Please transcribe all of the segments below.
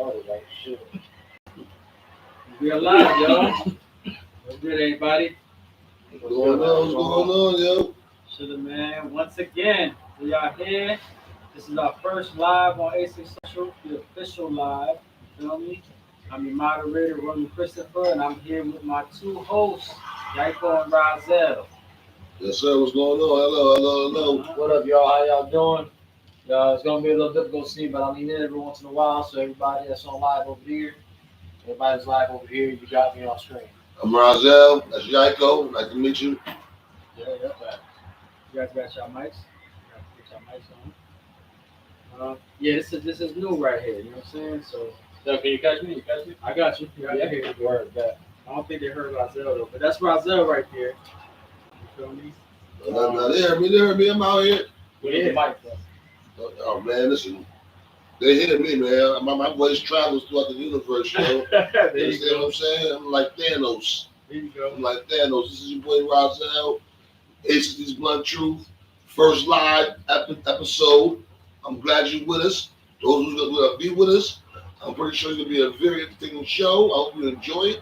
started. Like shit. We alive, y'all. What's good, everybody? What's going on, yo? Sugar man, once again, we are here. This is our first live on A6 Social, the official live. You feel me? I'm your moderator, Roman Christopher, and I'm here with my two hosts, Jaiko and Razel. Yes, sir. What's going on? Hello. What up, y'all? How y'all doing? It's gonna be a little difficult to see, but I'm in every once in a while. So everybody that's on live over here, everybody's live over here. You got me on screen. I'm Razel. That's Yaiko. Nice to meet you. Yeah. You guys got your mics? You guys put your mics on. Yeah, this is new right here. You know what I'm saying? So Can you catch me? I got you. Yeah, I can hear you. Word, that. I don't think they heard Razel though, but that's Razel right there. You feel me? They heard me. I'm out here. We need the mic, Oh, man, listen. They hear me, man. My voice travels throughout the universe, yo. There You you understand go. what I'm saying? I'm like Thanos. There you go. I'm like Thanos. This is your boy Razel. Aces Blunt Truth. First live episode. I'm glad you're with us. Those who's going to be with us, I'm pretty sure it's going to be a very entertaining show. I hope you enjoy it.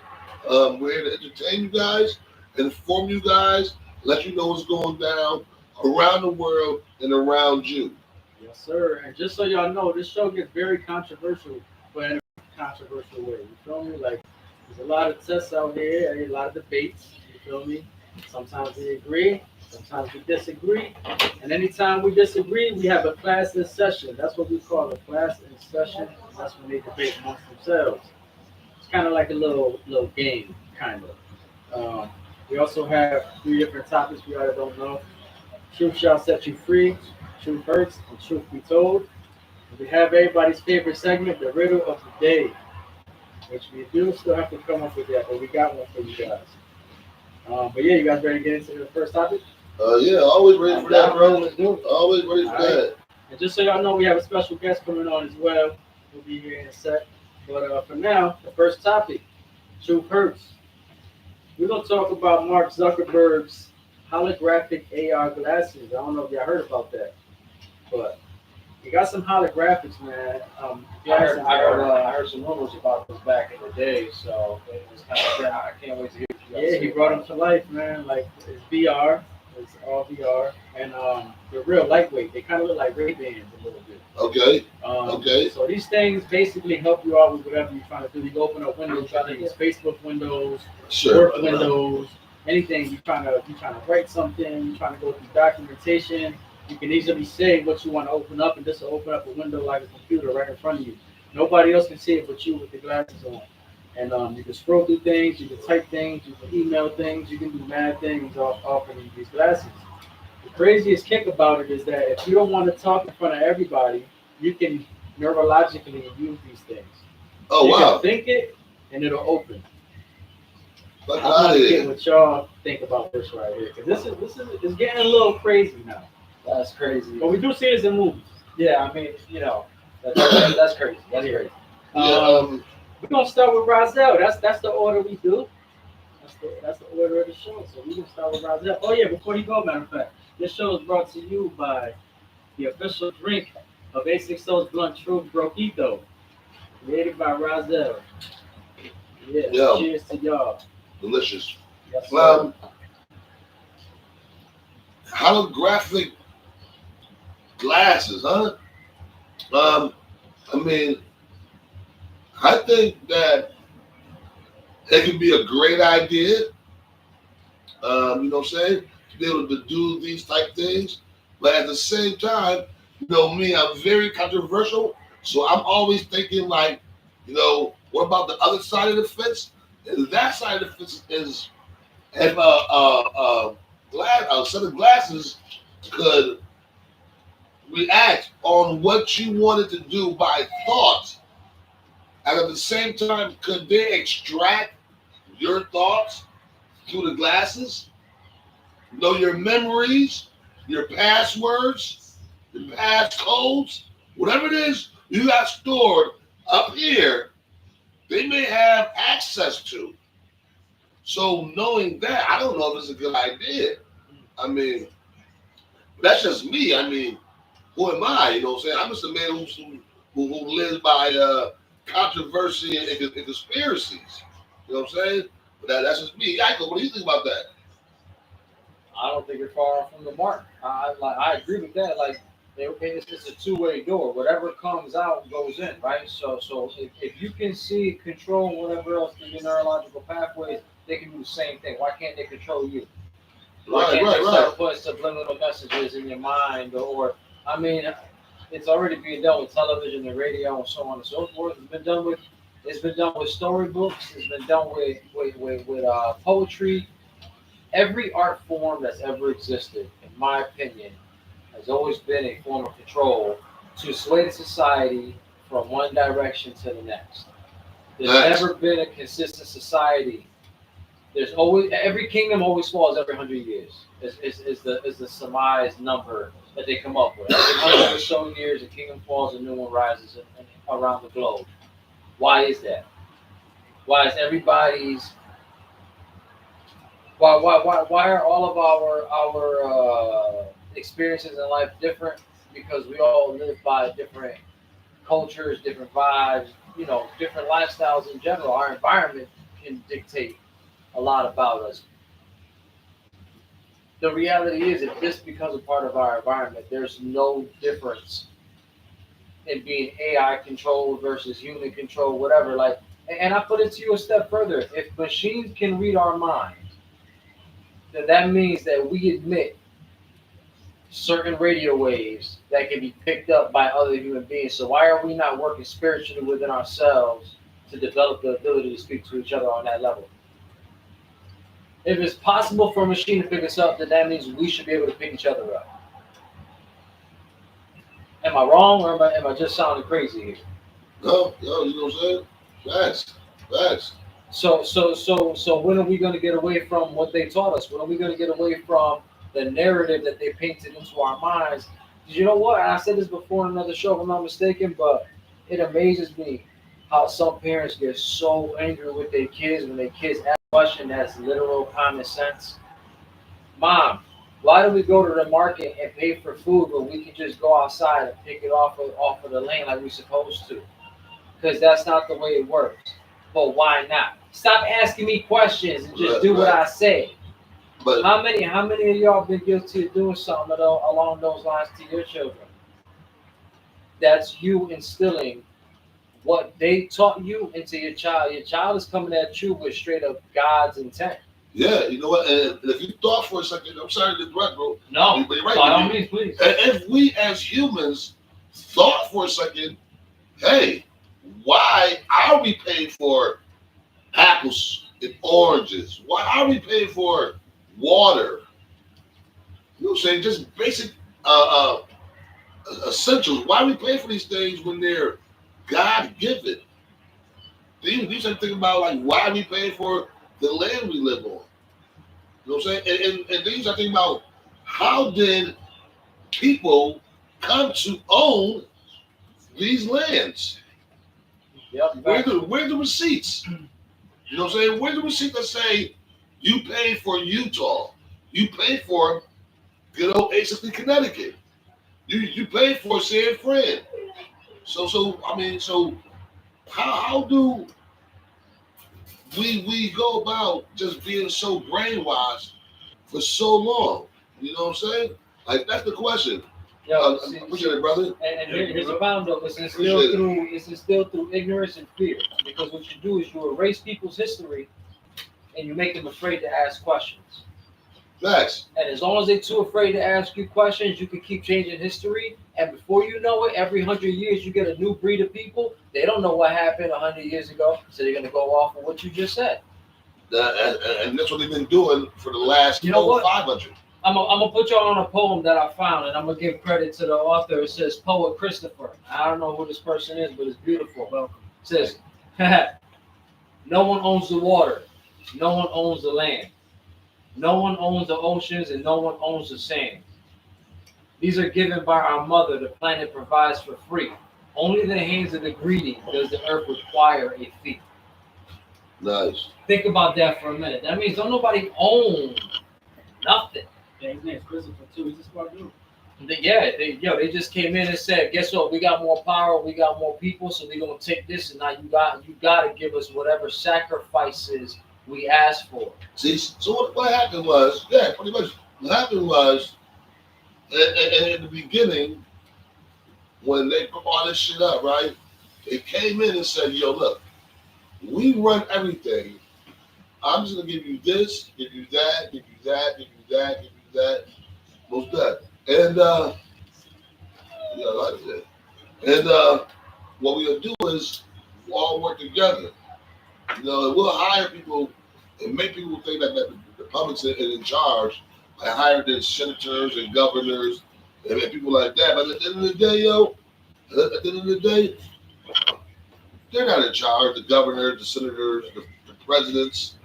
We're here to entertain you guys, inform you guys, let you know what's going down around the world and around you. Yes, sir. And just so y'all know, this show gets very controversial, but in a controversial way. You feel me? Like, there's a lot of tests out here, and a lot of debates. You feel me? Sometimes we agree, sometimes we disagree. And anytime we disagree, we have a class in session. That's what we call a class in session. And that's when they debate amongst themselves. It's kind of like a little game, kind of. We also have three different topics we already don't know. Truth shall set you free, truth hurts, and truth be told. And we have everybody's favorite segment, the riddle of the day, which we do still have to come up with that, but we got one for you guys. But yeah, you guys ready to get into the first topic? Yeah, always ready for that, bro. Let's do it. Always ready for All right. that. And just so y'all know, we have a special guest coming on as well. We'll be here in a sec. But for now, the first topic, truth hurts. We're going to talk about Mark Zuckerberg's holographic AR glasses. I don't know if y'all heard about that, but he got some holographics, man. I heard some rumors about this back in the day, so it was kind of I can't wait to hear what you guys Yeah, say he about brought them it. to life, man. Like it's VR, it's all VR, and they're real lightweight. They kind of look like Ray-Bans a little bit. Okay. So these things basically help you out with whatever you're trying to do. You can open up windows, try to use Facebook windows, Sure. work windows, anything you're trying to write something, you're trying to go through documentation. You can easily say what you want to open up, and this will open up a window like a computer right in front of you. Nobody else can see it but you with the glasses on. And you can scroll through things, you can type things, you can email things, you can do mad things off of these glasses. The craziest kick about it is that if you don't want to talk in front of everybody, you can neurologically use these things. Oh, You wow. can think it, and it'll open. Fuck I out want of to get here. what y'all think about this right here, because this is it's getting a little crazy now. That's crazy. But we do see this in movies. Yeah, I mean, that's crazy. That's crazy. Yeah, We're gonna start with Razel. That's the order we do. That's the order of the show. So we're gonna start with Razel. Oh yeah, before you go, matter of fact, this show is brought to you by the official drink of A60's Blunt Truth Broquito, created by Razel. Yeah, Yeah. cheers to y'all. delicious. Yes, sir. Holographic glasses, huh? I mean, I think that it could be a great idea. You know what I'm saying? To be able to do these type things. But at the same time, me, I'm very controversial. So I'm always thinking like, what about the other side of the fence? And that side of the fence is if a set of glasses could react on what you wanted to do by thought, and at the same time, could they extract your thoughts through the glasses? Know your memories, your passwords, your passcodes, whatever it is you got stored up here, they may have access to. So knowing that, I don't know if it's a good idea. I mean, that's just me. I mean, who am I? You know what I'm saying? I'm just a man who lives by controversy and conspiracies. You know what I'm saying? But that's just me. Yako, what do you think about that? I don't think you're far off from the mark. I agree with that. Like it's a two-way door. Whatever comes out goes in, right? So if you can see, control whatever else through your neurological pathways, they can do the same thing. Why can't they control you? Why Right, can't right, they right. start putting subliminal messages in your mind? Or I mean, it's already being done with television and radio and so on and so forth. It's been done with storybooks. It's been done with poetry. Every art form that's ever existed, in my opinion, has always been a form of control to sway the society from one direction to the next. There's Nice. never been a consistent society. There's always every kingdom always falls every 100 years. Is the surmise number that they come up with. Every 100 or so years, a kingdom falls, a new one rises around the globe. Why is that? Why is everybody's why are all of our experiences in life different? Because we all live by different cultures, different vibes, different lifestyles in general. Our environment can dictate a lot about us. The reality is, if this becomes a part of our environment, there's no difference in being AI controlled versus human controlled, whatever. Like, and I put it to you a step further. If machines can read our mind, then that means that we admit certain radio waves that can be picked up by other human beings. So why are we not working spiritually within ourselves to develop the ability to speak to each other on that level? If it's possible for a machine to pick us up, then that means we should be able to pick each other up. Am I wrong, or am I just sounding crazy here? No, no, you know what I'm saying? Facts, facts. So when are we going to get away from what they taught us? When are we going to get away from the narrative that they painted into our minds? 'Cause you know what? I said this before in another show, if I'm not mistaken, but it amazes me how some parents get so angry with their kids when their kids ask a question that's literal common sense. Mom, why do we go to the market and pay for food, but we can just go outside and pick it off of the lane like we're supposed to? Because that's not the way it works. But why not? Stop asking me questions and just Right, do what right. I say. But How many of y'all been guilty of doing something along those lines to your children? That's you instilling what they taught you into your child. Your child is coming at you with straight up God's intent. yeah, you know what? And if you thought for a second, I'm sorry to interrupt, bro. No, But you're right. by all means, please. And if we as humans thought for a second, hey, why are we paying for apples and oranges? Why are we paying for water? You know what I'm saying? Just basic essentials. Why are we paying for these things when they're God given? These are thinking about like why we paying for the land we live on. You know what I'm saying? And these are thinking about how did people come to own these lands? Yep. Where the receipts? You know what I'm saying? Where the receipts that say you paid for Utah? You paid for good old basically Connecticut. You paid for San Fran. So I mean, so how do we go about just being so brainwashed for so long? You know what I'm saying? Like that's the question. Yo, I appreciate it, brother. and here's the problem though. It's instilled through ignorance and fear. Because what you do is you erase people's history and you make them afraid to ask questions. Facts. And as long as they're too afraid to ask you questions, you can keep changing history. And before you know it, every 100 years you get a new breed of people. They don't know what happened 100 years ago, so they're gonna go off of what you just said. And that's what they've been doing for the last You know what? 500. I'm gonna put y'all on a poem that I found, and I'm gonna give credit to the author. It says poet Christopher. I don't know who this person is, but it's beautiful. Welcome. It says, no one owns the water, no one owns the land, no one owns the oceans, and no one owns the sand. These are given by our mother. The planet provides for free. Only in the hands of the greedy does the earth require a fee. Nice. Think about that for a minute. That means don't nobody own nothing. Yeah, his name's Christopher too. He's a smart dude. They just came in and said, guess what? We got more power, we got more people, so they're gonna take this, and now you gotta give us whatever sacrifices we asked for. See, so what happened was, yeah, pretty much what happened was, in the beginning, when they put all this shit up, right? They came in and said, yo, look, we run everything. I'm just gonna give you this, give you that, give you that, give you that, give you that, most that. And yeah, like that. And what we're gonna do is we'll all work together. You know, and we'll hire people and make people think that the public's in charge by hiring the senators and governors and people like that. But at the end of the day, at the end of the day, they're not in charge. The governors, the senators, the presidents.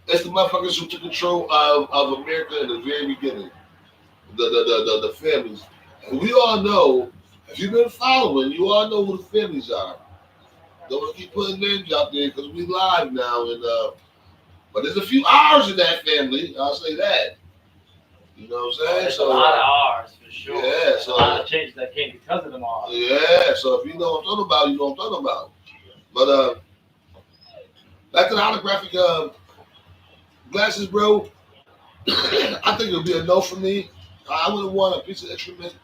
It's the motherfuckers who took control of America in the very beginning. The families. And we all know, if you've been following, you all know who the families are. Don't want to keep putting names out there because we live now, and but there's a few R's in that family. I'll say that. You know what I'm saying? There's a lot of R's for sure. Yeah, so a lot of changes that came because of them R's. Yeah, so if you know what I'm talking about, you know what I'm talking about. But back to the holographic glasses, bro. I think it'll be a no for me. I wouldn't want a piece of instrument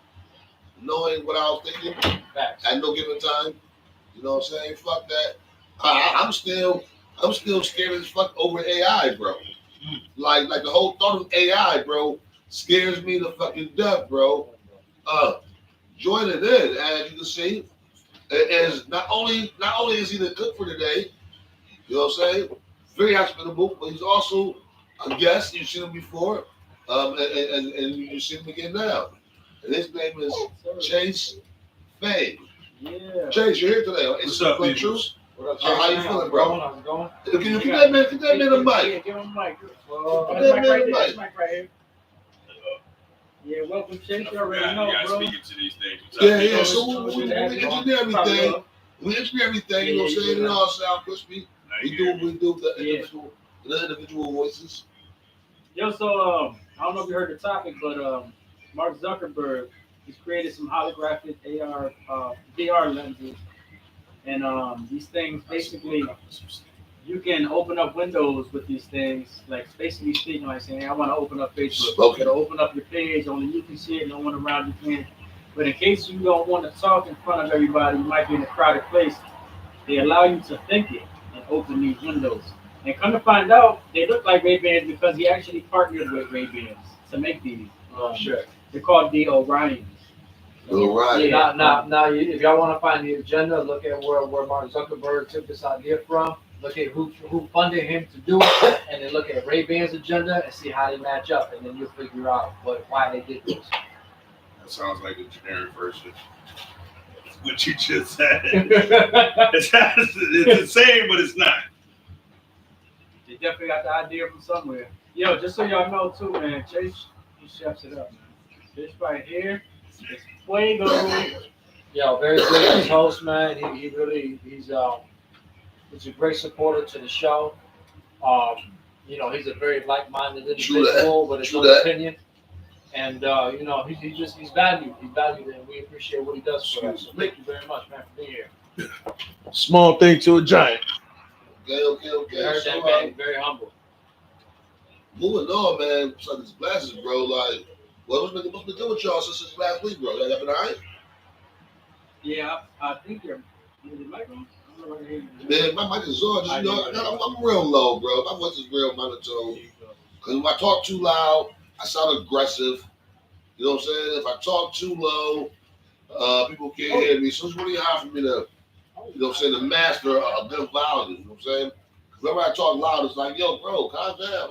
knowing what I was thinking Facts. at no given time. You know what I'm saying? Fuck that. I'm still scared as fuck over AI, bro. Like the whole thought of AI, bro, scares me to fucking death, bro. Join it in, as you can see, is not only is he the cook for today, you know what I'm saying? Very hospitable, but he's also a guest. You've seen him before, and you see him again now. And his name is Chase Faye. Yeah. Chase, you're here today. What's up, people? people? What up, How you feeling, bro? How's it going? Can you get that man a mic? Yeah, give him a mic. Well, Give That's that mic man right a there. mic. That's mic right here. Yeah, welcome, Chase. You already know, You guys bro. speaking to these things. Yeah. So we engineer everything. We engineer everything. You know what I'm saying? It all sound crispy. We do the individual voices. Yo, so I don't know if you heard the topic, but Mark Zuckerberg has created some holographic AR VR lenses, and these things basically you can open up windows with these things, like basically speaking, like saying, I want to open up Facebook. Okay. It'll open up your page, only you can see it, no one around you can. But in case you don't want to talk in front of everybody, you might be in a crowded place, they allow you to think it and open these windows. And come to find out, they look like Ray-Bans because he actually partnered with Ray-Bans to make these. sure. They're called the Orions. All right. Yeah, now, if y'all want to find the agenda, look at where Mark Zuckerberg took this idea from. Look at who funded him to do it, and then look at Ray-Ban's agenda and see how they match up, and then you'll figure out why they did this. That sounds like a generic version. What you just said. Yeah, It's the same, but it's not. They definitely got the idea from somewhere. Yo, just so y'all know too, man, Chase, he chefs it up, man. This right here is fuego. very good host, man. He's a great supporter to the show. He's a very like-minded individual with his own opinion, and he's valued. He's valued, and we appreciate what he does for us. So thank you very much, man, for being here. Small thing to a giant. Okay. Heard So, that, man. Very humble. moving on, man. So these glasses, bro. Like, what's been doing with y'all since last week, bro? Y'all been alright? Yeah, I think you're. Is the mic on? Man, my mic is on. Just, I'm real low, bro. My voice is real monotone. Because if I talk too loud, I sound aggressive. You know what I'm saying? If I talk too low, people can't hear me. So it's really hard for me to, you know what I'm saying, to master a good volume. You know what I'm saying? Whenever I talk loud, it's like, yo, bro, calm down.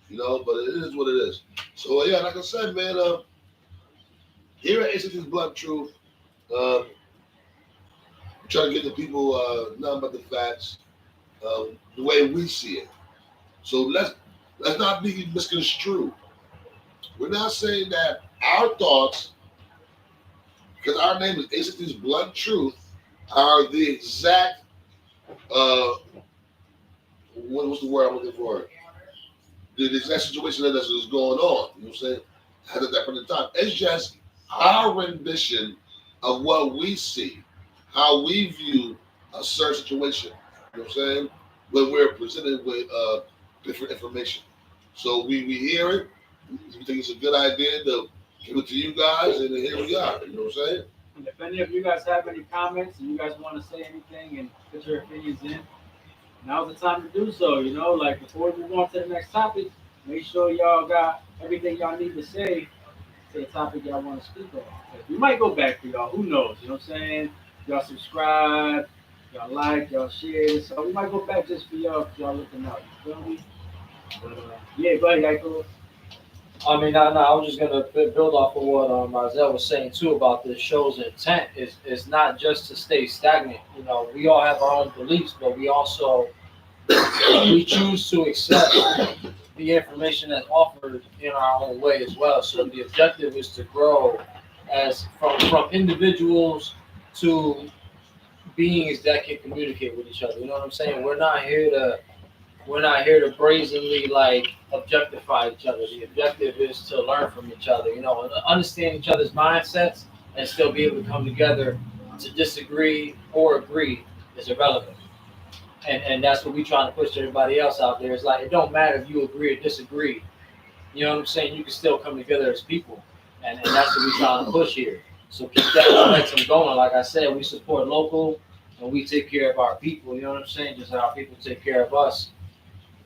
You know, but it is what it is. So, yeah, like I said, man, here at ACT's Blunt Truth, I'm trying to get the people nothing but the facts, the way we see it. So let's not be misconstrued. We're not saying that our thoughts, because our name is ACT's Blunt Truth, are the exact what was the word I'm looking for? The exact situation that is going on. You know what I'm saying? at that point in time. It's just our rendition of what we see, how we view a certain situation. You know what I'm saying? When we're presented with different information. So we hear it, we think it's a good idea to give it to you guys, and then here we are. You know what I'm saying? And if any of you guys have any comments and you guys want to say anything and put your opinions in, now's the time to do so. You know, like before we move on to the next topic, make sure y'all got everything y'all need to say to the topic y'all want to speak on. 'Cause we might go back to y'all. Who knows? You know what I'm saying? Y'all subscribe, y'all like, y'all share. So we might go back just for y'all if y'all looking out. You feel me? But, yeah, go ahead, Michael. I mean, I was just gonna build off of what Marzel was saying too about this show's intent is not just to stay stagnant. You know, we all have our own beliefs, but we also we choose to accept the information that's offered in our own way as well. So the objective is to grow as from individuals to beings that can communicate with each other. You know what I'm saying? We're not here to brazenly like objectify each other. The objective is to learn from each other, you know, and understand each other's mindsets and still be able to come together. To disagree or agree is irrelevant. And that's what we trying to push to everybody else out there. It's like it don't matter if you agree or disagree. You know what I'm saying? You can still come together as people. And that's what we trying to push here. So keep that momentum going. Like I said, we support local and we take care of our people. You know what I'm saying? Just how our people take care of us.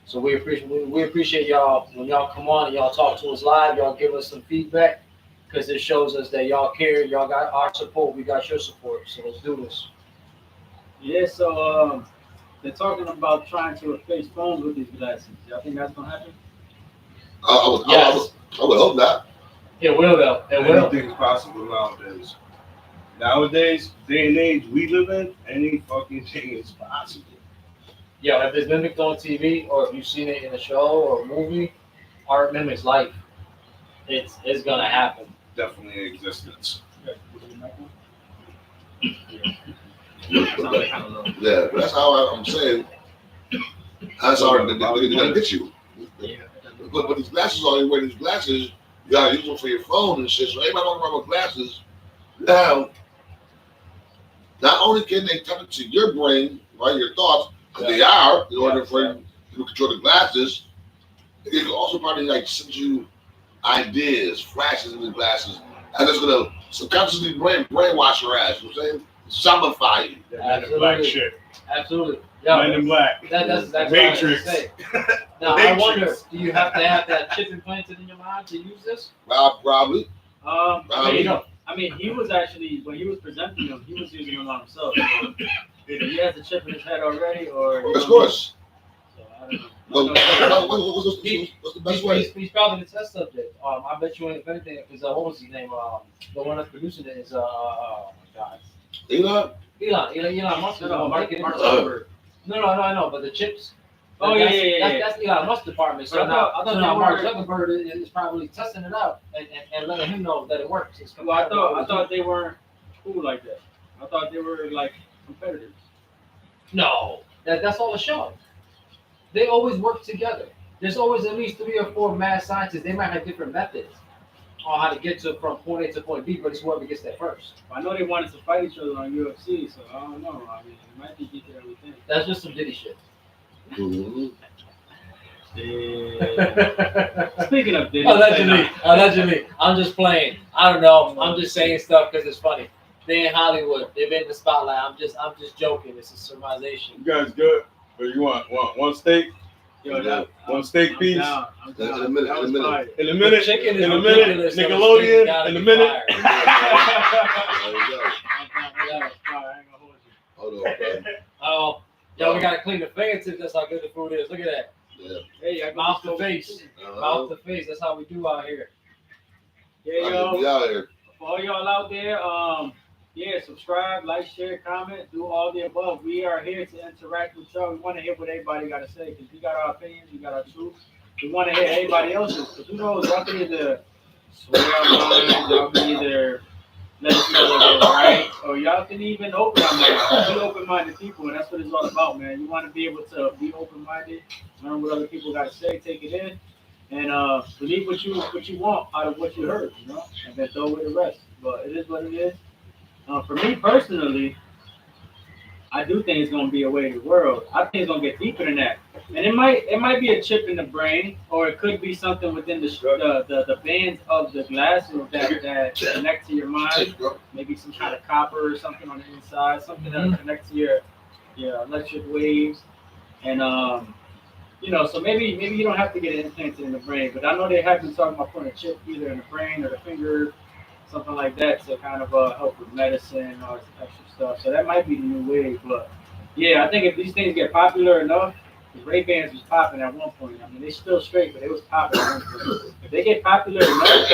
So we appreciate y'all when y'all come on and y'all talk to us live. Y'all give us some feedback because it shows us that y'all care. Y'all got our support. We got your support. So let's do this. Yeah, so they're talking about trying to replace phones with these glasses. Y'all think that's gonna happen? Yes, I would hope not. it will though. It will. Anything's possible nowadays. Nowadays, day and age we live in, any fucking thing is possible. Yo, if it's mimicked on TV or if you've seen it in a show or a movie, art mimics life. It's gonna happen. Definitely in existence. Yeah, but that's how I'm saying. That's how they're gonna get you. Yeah. But these glasses on, you wear these glasses, you gotta use them for your phone and shit. So everybody walking around with glasses. Now, not only can they tap into your brain, right, your thoughts, because they are, in order for you to control the glasses, they can also probably like send you ideas, flashes in the glasses, and it's gonna subconsciously brainwash your ass. You know what I'm saying? Zombify you. That Men in Black shit. Absolutely. Men in Black. That's exactly what I was gonna Matrix. say. Now I Matrix. wonder, do you have to have that chip implanted in your mind to use this? Probably. I mean, go. he was actually when he was presenting them, he was using them on himself. So either he has a chip in his head already, or Of course. So I don't know. What's the best way? He's probably the test subject. I bet you ain't if anything, because what was his name? The one that's producing it is oh my god. Elon? Elon Musk. No, Mark making it. Zuckerberg. No, I know, but the chips. Oh, yeah. That's Elon Musk's department. So But now, I thought now they Mark were- Zuckerberg is probably testing it out and letting him know that it works. It's Well, I compatible. thought they weren't cool like that. I thought they were like competitors. No, that's all the show. They always work together. There's always at least 3 or 4 mad scientists. They might have different methods on how to get to from point A to point B, but it's whoever gets there first. I know they wanted to fight each other on UFC, so I don't know. I mean, it might be deeper than we think. That's just some Diddy shit. Mhm. Yeah. Speaking of Diddy, Allegedly. I'm just playing. I don't know. I'm just saying stuff because it's funny. They in Hollywood. They've been in the spotlight. I'm just joking. It's a surmisation. You guys good? Or you want one steak? Yo, One steak piece? I'm down. In a minute, That was in a minute. fire. In a minute. Chicken is In a minute. ridiculous, so the Nickelodeon. steak's gotta In a be minute. fire. There you go. That was fire. I ain't gonna hold you. Hold on, bro. Oh, yo, we gotta clean the fingertips. That's how good the food is. Look at that. Yeah. Hey, I Mouth to face. Mouth to face. That's how we do out here. Yeah, We yo. out here. For all y'all out there, yeah, subscribe, like, share, comment, do all the above. We are here to interact with y'all. We want to hear what everybody got to say because we got our opinions, we got our truth. We want to hear everybody else's because who knows, y'all can either swear our minds, y'all can either let us know that we're right, or y'all can even open our minds. Be open-minded people, and that's what it's all about, man. You want to be able to be open-minded, learn what other people got to say, take it in, and believe what you want out of what you heard, you know, and then throw away the rest. But it is what it is. For me personally, I do think it's gonna be a way of the world. I think it's gonna get deeper than that, and it might be a chip in the brain, or it could be something within the bands of the glasses that connect to your mind. Maybe some kind of copper or something on the inside, something that connects to your electric waves, and so maybe you don't have to get it implanted in the brain, but I know they have been talking about putting a chip either in the brain or the finger, something like that, to kind of help with medicine and all this extra stuff. So that might be the new wave, but yeah, I think if these things get popular enough, the Ray Bans was popping at one point. I mean, they still straight, but it was popping at one point. If they get popular enough,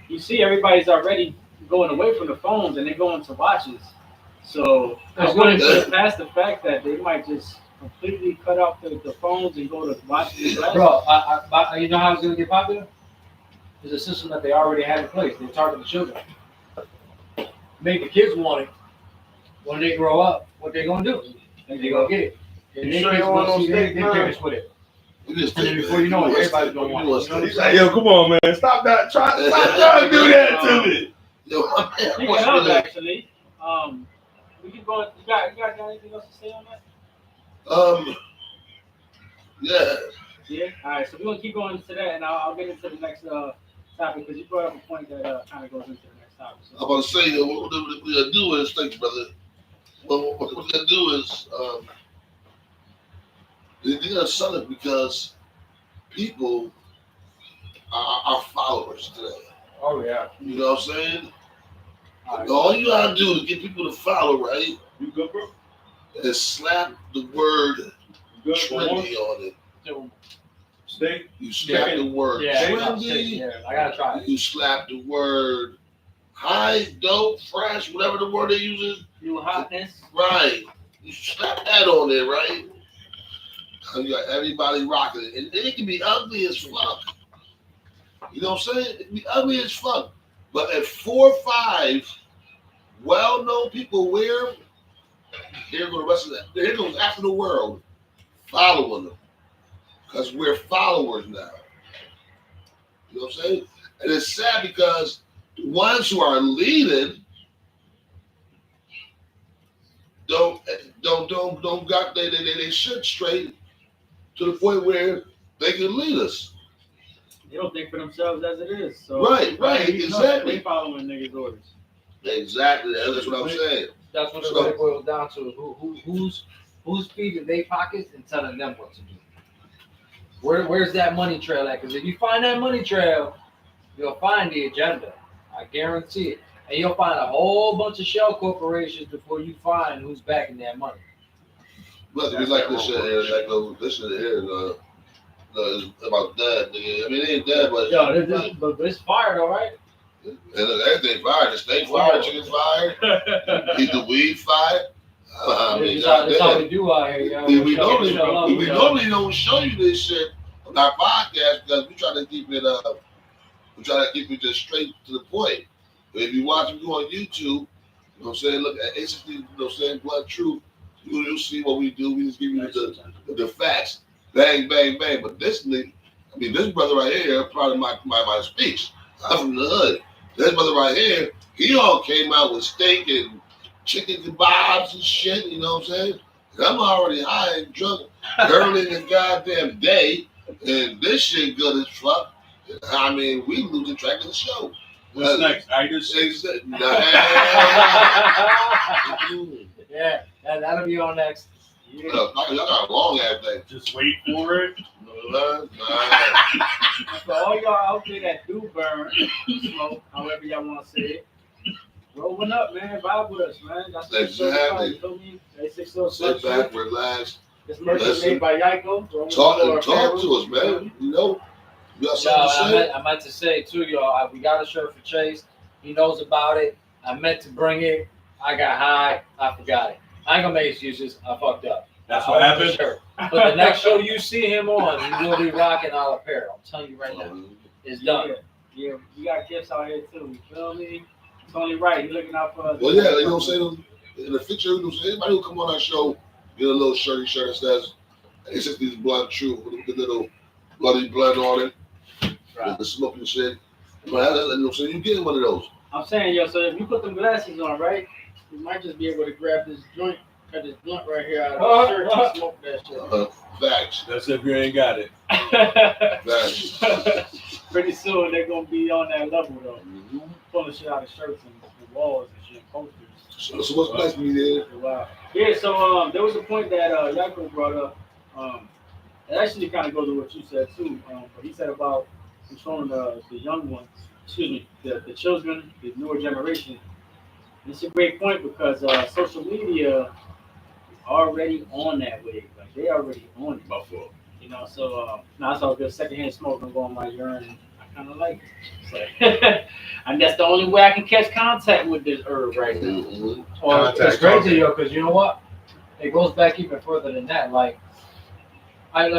you see everybody's already going away from the phones and they're going to watches. So I wouldn't put it past the fact that they might just completely cut off the phones and go to watches. Bro, you know how it's gonna get popular? There's a system that they already have in place. They target the children. Make the kids want it. When they grow up, what they gonna do? They're gonna get it. And You sure you want no steak, they man? finish with it. And then before you know it, everybody's gonna want it. You know He's like, yo, come on, man. Stop trying to do that to me. Yo, Speaking of, actually, we can go. You got anything else to say on that? yeah. Yeah. All right. So we're gonna keep going into that, and I'll get into the next topic because you brought up a point that kind of goes into the next topic. So. I'm about to say, what we're gonna do is, thank you, brother. Well, what we're gonna do is, they're gonna sell it because people are followers today. Oh yeah. You know what I'm saying? All you gotta do to get people to follow, right? You good, bro? Is slap the word You good? trendy on it. Steak? You slap the word trendy. Yeah, I gotta try it. You slap the word high, dope, fresh, whatever the word they use. New hotness. Right. You slap that on there, right? And you got everybody rocking it. And it can be ugly as fuck. You know what I'm saying? It can be ugly as fuck. But if 4 or 5 well-known people wear them, here goes the rest of that. Here goes after the world following them. Because we're followers now. You know what I'm saying? And it's sad because the ones who are leading don't got they shit straight to the point where they can lead us. They don't think for themselves as it is. So Right, exactly. They following niggas' orders. Exactly. That's what I'm saying. That's what it really boils down to. Who's feeding their pockets and telling them what to do. Where's that money trail at? Because if you find that money trail, you'll find the agenda. I guarantee it. And you'll find a whole bunch of shell corporations before you find who's backing that money. Look, we like this shit here. Like, this shit here is about dead, nigga. I mean, it ain't dead, but But it's fire though, right? and everything fired. The steak fired, chicken fired, keep the weed fired. I mean, That's how we do out here, yo. we normally don't show you this shit on our podcast because we try to keep it just straight to the point. But if you watch me on YouTube, you know what I'm saying, look at ACT, you know what I'm saying, Blood Truth, you'll see what we do. We just give you the facts. Bang, bang, bang. But this nigga, I mean, this brother right here, part of my speech. I'm from the hood. This brother right here, he all came out with steak and chicken kebabs and shit, you know what I'm saying? And I'm already high and drunk early in the goddamn day, and this shit good as fuck. I mean, we losing track of the show. What's next? Itis? Yeah, that'll be on next. Yeah. Y'all got a long ass thing. Just wait for it. For all y'all out there that do burn, smoke, however y'all want to say it, rolling up, man. Vibe with us, man. That's exactly. You feel me? A606. Sit back, relax. This merch made by Yaiko. Talk to us, man. You know, you got something to say? I meant to say too, y'all. We got a shirt for Chase. He knows about it. I meant to bring it. I got high. I forgot it. I ain't gonna make excuses. I fucked up. That's what happened. But the next show you see him on, he will be rocking our apparel. I'm telling you right now, it's done. Yeah, we got gifts out here too. You feel me? It's only right. You're looking out for us. Well, yeah, you know what I'm saying? In the future, you know, anybody who come on our show, get a little shirty shirt that says, "It's just these Blood Truth" with a little bloody blood on it. Right. The smoking shit. But so you getting one of those. I'm saying, yo, so if you put them glasses on, right, you might just be able to grab this joint, cut this blunt right here out of the shirt and smoke that shit. Facts. That's if you ain't got it. Facts. Pretty soon they're gonna be on that level though. Mm-hmm. Pulling shit out of shirts and walls and shit, posters. So what's nice to me there? Wow. Yeah, so there was a point that Yako brought up. It actually kind of goes with what you said too. But he said about controlling the young ones, excuse me, the children, the newer generation. And it's a great point because social media is already on that wave. Like they already on it. Buffalo. You know, so now it's all good. Secondhand smoke gonna go on my urine. And I kind of like it. So, and that's the only way I can catch contact with this herb right now. Mm-hmm. Well, it's crazy, yo, because you know what? It goes back even further than that. Like,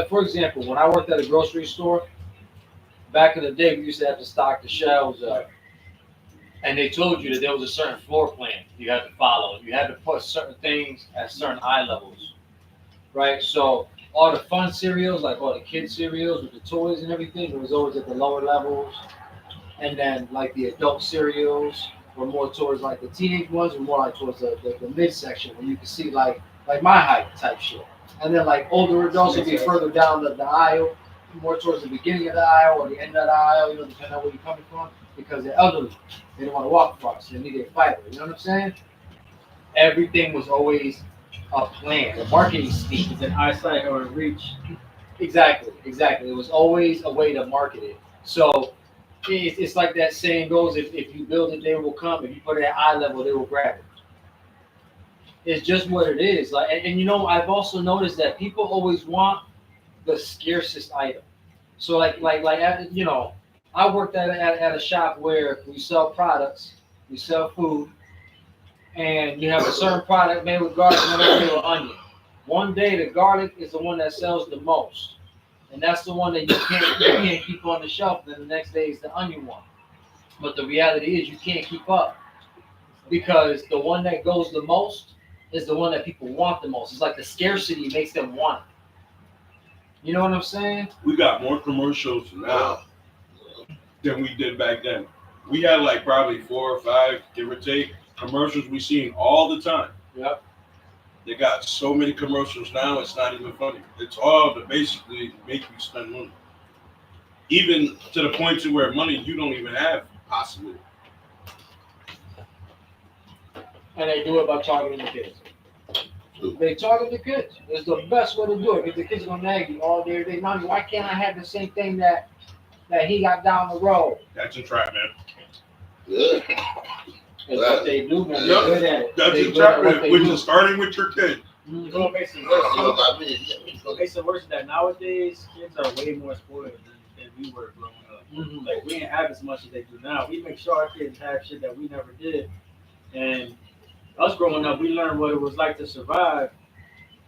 for example, when I worked at a grocery store, back in the day, we used to have to stock the shelves up. And they told you that there was a certain floor plan you had to follow. You had to put certain things at certain eye levels, right? So all the fun cereals, like all the kids cereals with the toys and everything, it was always at the lower levels. And then like the adult cereals were more towards like the teenage ones were more like towards the midsection where you could see like my height type shit. And then like older adults would be further down the aisle, more towards the beginning of the aisle or the end of the aisle, depending on where you're coming from, because they're elderly. They don't want to walk across. They need a fiber. You know what I'm saying? Everything was always a plan, a marketing scheme. It's an eyesight or a reach. Exactly. It was always a way to market it. So it's like that saying goes: if you build it, they will come. If you put it at eye level, they will grab it. It's just what it is. Like, and I've also noticed that people always want the scarcest item. So like I worked at a shop where we sell products, we sell food, and you have a certain product made with garlic and another made with onion. One day the garlic is the one that sells the most, and that's the one that you can't keep on the shelf. Then the next day is the onion one. But the reality is you can't keep up because the one that goes the most is the one that people want the most. It's like the scarcity makes them want it. You know what I'm saying? We got more commercials now than we did back then. We had like probably 4 or 5, give or take, commercials we seen all the time. Yep. They got so many commercials now, it's not even funny. It's all to basically make you spend money. Even to the point to where money you don't even have, possibly. And they do it by targeting the kids. They target the kids. It's the best way to do it because the kids are gonna nag you all day, every day. Mommy, why can't I have the same thing that he got down the road? That's entrapment. Yeah. It's what they do, man. Yep. They're good at it. That's They're good at what entrapment, they which do. is starting with your kid. You know what makes it worse? What makes it worse is that nowadays kids are way more spoiled than we were growing up. Mhm. Like we didn't have as much as they do now. We make sure our kids have shit that we never did. And us growing up, we learned what it was like to survive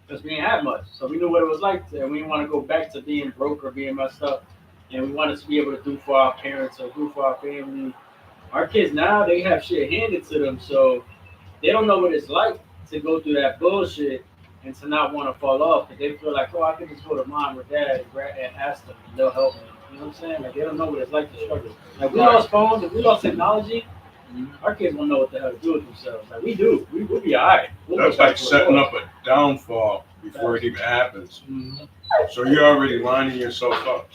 because we didn't have much. So we knew what it was like and we didn't want to go back to being broke or being messed up. And we wanted to be able to do for our parents or do for our family. Our kids now, they have shit handed to them, so they don't know what it's like to go through that bullshit and to not want to fall off. Because they feel like, oh, I can just go to mom or dad and ask them, and they'll help me. You know what I'm saying? Like, they don't know what it's like to struggle. Like, we lost phones, if we lost technology, our kids won't know what the hell to do with themselves. Like, we do. We'll be all right. That's like setting up a downfall before it even happens. Mhm. So you're already lining yourself up.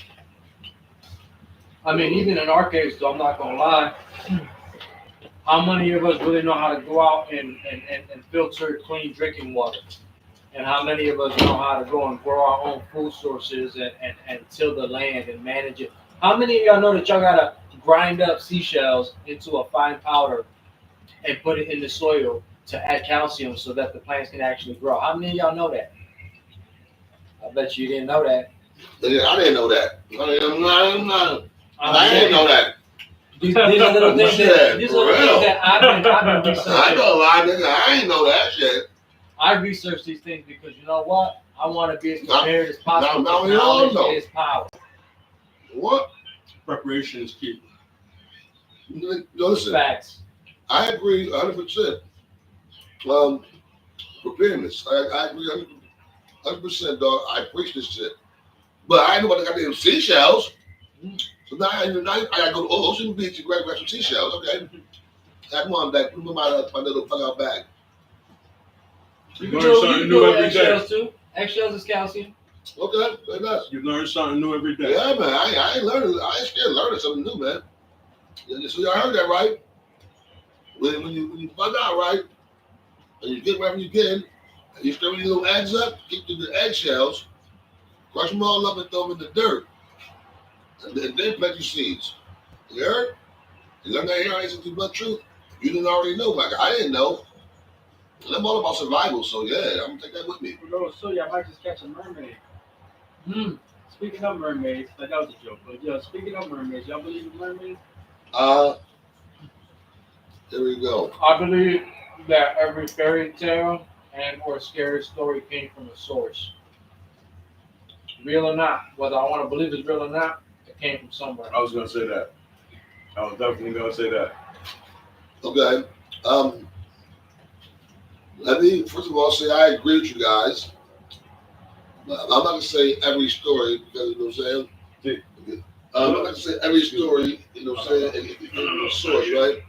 I mean, even in our case, though, I'm not gonna lie. How many of us really know how to go out and filter clean drinking water? And how many of us know how to go and grow our own food sources and till the land and manage it? How many of y'all know that y'all gotta grind up seashells into a fine powder and put it in the soil to add calcium so that the plants can actually grow? How many of y'all know that? I bet you didn't know that. I didn't know that. I didn't know that. These are little things that I've been researching. I know a lot of niggas. I ain't know that shit. I research these things because you know what? I want to be as prepared as possible. Now we Knowledge all know. is power. What? Preparation is key. Listen, Facts. I agree 100%. Preparedness. I agree 100%, dog. I preach this shit. But I ain't know about the goddamn seashells. So now I gotta go to Ocean Beach and grab some seashells. Okay, have them on back. Put them in my little fuck out bag. You Learn can do something new every day. eggshells too. Eggshells is calcium. Okay, very nice. You learn something new every day. Yeah, man. I ain't learning. I ain't scared of learning something new, man. Yeah, so y'all heard that, right? When you find out, right, and you get wherever you get, and you stir your little eggs up, keep the eggshells, crush them all up and throw them in the dirt, and then plant your seeds. You heard? You learn that here, I ain't saying too much truth. You didn't already know, like I didn't know. And I'm all about survival, so yeah, I'm gonna take that with me. So yeah, I might just catch a mermaid. Speaking of mermaids, like that was a joke, but yo, speaking of mermaids, y'all believe in mermaids? There we go. I believe that every fairy tale and or scary story came from a source. Real or not, whether I want to believe it's real or not, it came from somewhere. I was gonna say that. I was definitely gonna say that. Okay. Let me first of all say I agree with you guys. I'm not gonna say every story because you know what I'm saying. I'm not gonna say every story, you know what I'm saying, and source, right?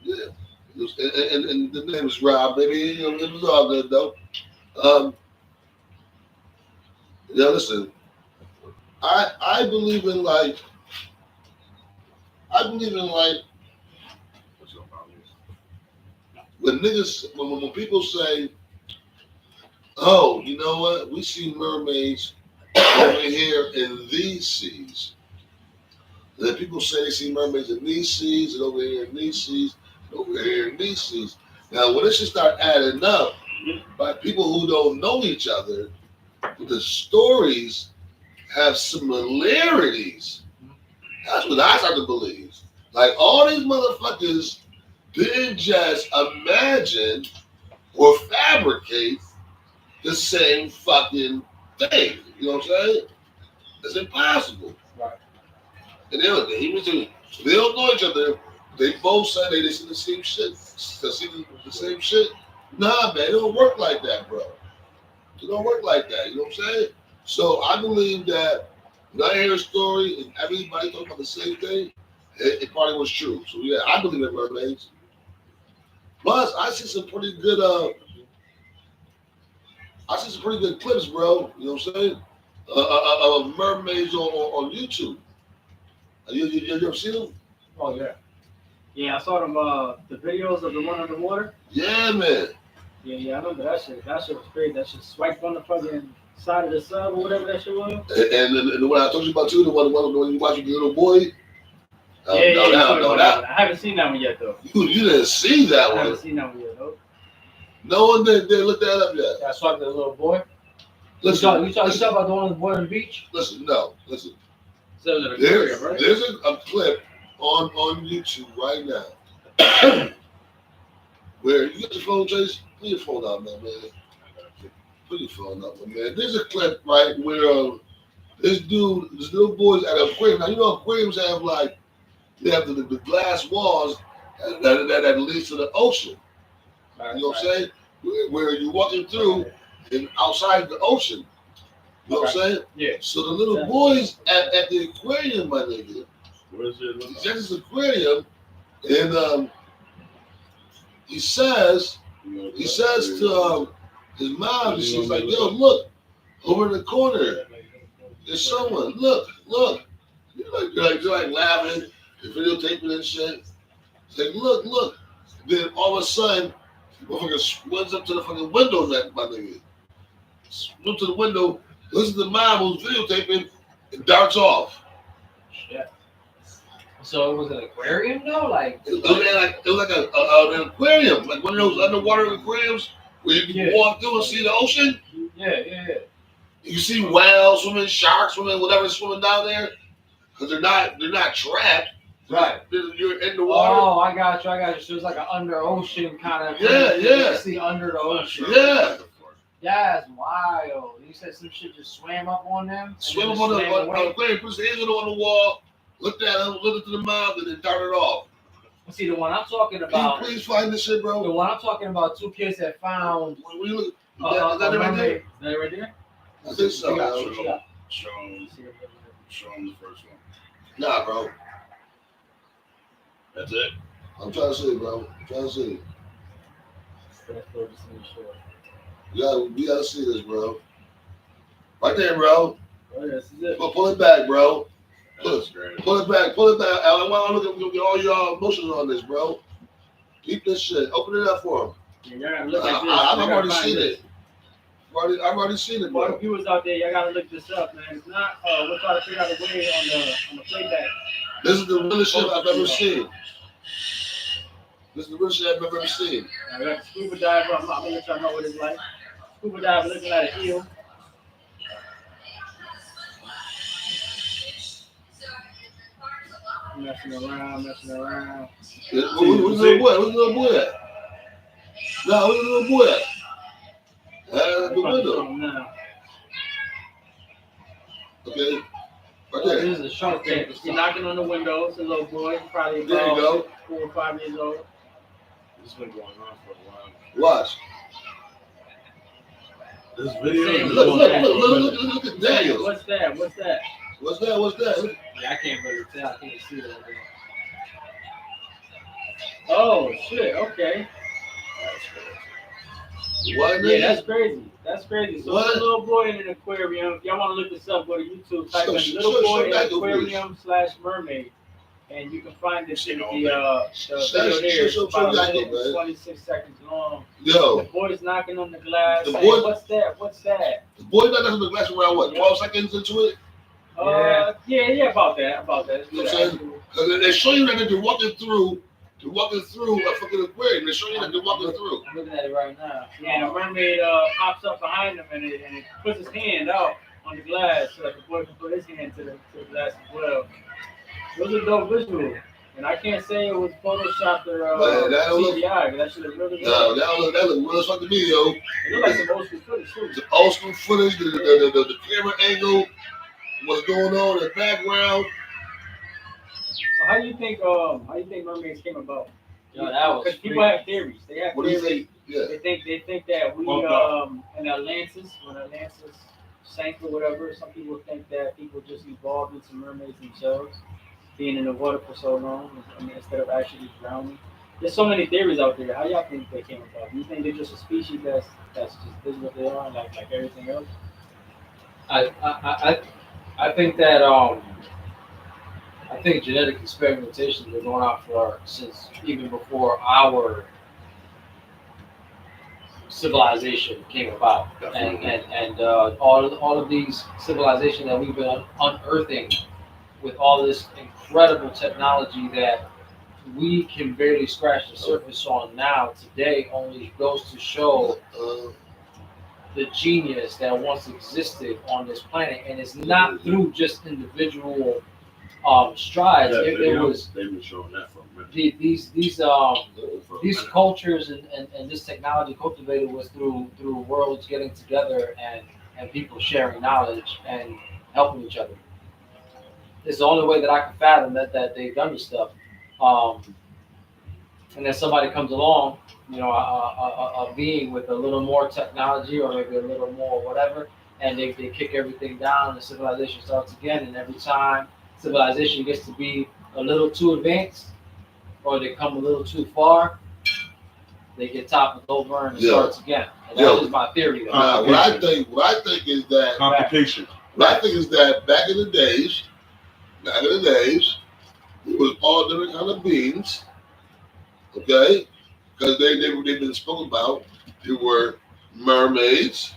Yeah. And the name is Rob, baby. You know, it was all good though. Yeah, listen. I believe in like when niggas when people say, oh, you know what? We see mermaids over here in these seas. And then people say they see mermaids in these seas and over here in these seas and over here in these seas. Now, when it should start adding up by people who don't know each other, the stories have similarities. That's what I start to believe. Like, all these motherfuckers didn't just imagine or fabricate the same fucking thing. You know what I'm saying? It's impossible. Right. And they don't know each other. They both say they see the same shit. They see the same shit. Nah, man, it don't work like that, bro. It don't work like that. You know what I'm saying? So I believe that when I hear a story and everybody talking about the same thing, it probably was true. So yeah, I believe in mermaids. Plus, I see some pretty good clips, bro. You know what I'm saying? Of mermaids on YouTube. You ever seen them? Oh yeah. Yeah, I saw them. The videos of the one underwater. Yeah, man. Yeah, I remember that shit. That shit was crazy. That shit swiped on the fucking side of the sub or whatever that shit was. And the one I told you about too, the one you watch with the little boy. I haven't seen that one yet though. You didn't see that one. I haven't seen that one yet though. No one did look that up yet. That's why the little boy. Listen, You talk about the one with the boy on the beach? Listen. So There's right? a clip on YouTube right now where you get your phone, Chase. Put your phone out, man. Put your phone up, man. There's a clip right where this little boy's at an aquarium. Now you know aquariums have they have the glass walls that leads to the ocean. You know what I'm saying? Where you're walking through and outside the ocean. You know what I'm saying? Yeah. So the little boy's at the aquarium, my nigga. Where's it? He's at this aquarium, and he says to his mom, she's like, "Yo, look, over in the corner, there's someone. Look." They're like laughing, they're videotaping and shit. It's like, look. Then all of a sudden, the motherfucker swims up to the fucking window, my nigga. Swims to the window, listens to the mom who's videotaping, and darts off. Shit. So it was an aquarium though, like it was like an aquarium, like one of those underwater aquariums where you can walk through and see the ocean. Yeah. You see whales swimming, sharks swimming, whatever's swimming down there, because they're not trapped. Right. You're in the water. Oh, I got you. So it's like an under ocean kind of. Yeah. You see under the ocean. Yeah. That's wild. You said some shit just swam up on them. Swim up on the aquarium, put his hands on the wall, looked at him, looked at the mouth, and then darted off. See, the one I'm talking about. Can you please find this shit, bro? The one I'm talking about, two kids that found. When you look, is that it right there? Is that right there? I think so. Show him the first one. Nah, bro. That's it. I'm trying to see, bro. I'm trying to see. That's what it's in the short. We gotta see this, bro. Right there, bro. Oh, yes, this is it. Pull it back, bro. That's great. Pull it back. Pull it back. I want to look at all your emotions on this, bro. Keep this shit. Open it up for him. Yeah, y'all gotta look at this. I've Y'all already gotta seen find it. I've already seen it, For the bro. viewers out there, y'all gotta look this up, man. It's not. We're trying to figure out a way on the playback. This is the realest shit I've ever seen. This is the realest shit I've ever seen. I got the scuba diver. I'm gonna let y'all know what it's like. Scuba diver looking at an eel. Messing around. Where's the little boy? Where's the little boy at? No, where's the little boy at? At the window. Now. Okay. Right This there. is a shark tank. He's knocking on the window. It's a little boy, probably There you go. about 4 or 5 years old. This has been going on for a while. Watch. This video is Look, going look, on look, for a look, minute. look, look at Daniels. What's that? What's that? What's that? What's that? Yeah, I can't really tell. I can't see that. Oh shit! Okay. What? Yeah, that's crazy. That's crazy. So What? it's a little boy in an aquarium. If y'all want to look this up, go to YouTube. Type in Show little boy in that to aquarium / mermaid, and you can find this in the video Show- there. It's show about that, a minute man. and 26 seconds long. Yo, The boy's knocking on the glass. The saying, boy- What's that? What's that? the boy not having the glass around what? 12 seconds into it? Yeah, about that. You know what I'm saying? Because they show you that they're walking through a fucking aquarium. They show you that they're walking through. I'm looking at it right now. And the mermaid pops up behind him and it puts his hand out on the glass so that the boy can put his hand to the glass as well. It was a dope visual. And I can't say it was photoshopped or Man, that don't look- CGI, but that should have really No, good. that look real as fucking me, yo. It looked like some old school footage too. The old school footage, the camera angle, what's going on in the background. So how do you think mermaids came about? Yo, that was Because people freaky. have theories. They have What do you theories. think? Yeah. They think that we Well, no. in Atlantis, when Atlantis sank or whatever, some people think that people just evolved into mermaids themselves, being in the water for so long, instead of actually drowning. There's so many theories out there. How y'all think they came about? Do you think they're just a species that's just this is what they are, like everything else? I think that I think genetic experimentations have been going on for since even before our civilization came about, and all of these civilizations that we've been unearthing with all this incredible technology that we can barely scratch the surface on now today only goes to show the genius that once existed on this planet, and it's not through just individual strides. Yeah, It was they've been showing that for a minute. these cultures and this technology cultivated was through worlds getting together and people sharing knowledge and helping each other. It's the only way that I can fathom that they've done this stuff. And then somebody comes along, a being with a little more technology or maybe a little more whatever, and they kick everything down and civilization starts again. And every time civilization gets to be a little too advanced or they come a little too far, they get toppled over and it starts again. And that's just my theory. Now, what I think is that Complication. back in the days, it was all different kind of beings, okay? Because they've been spoken about. There were mermaids.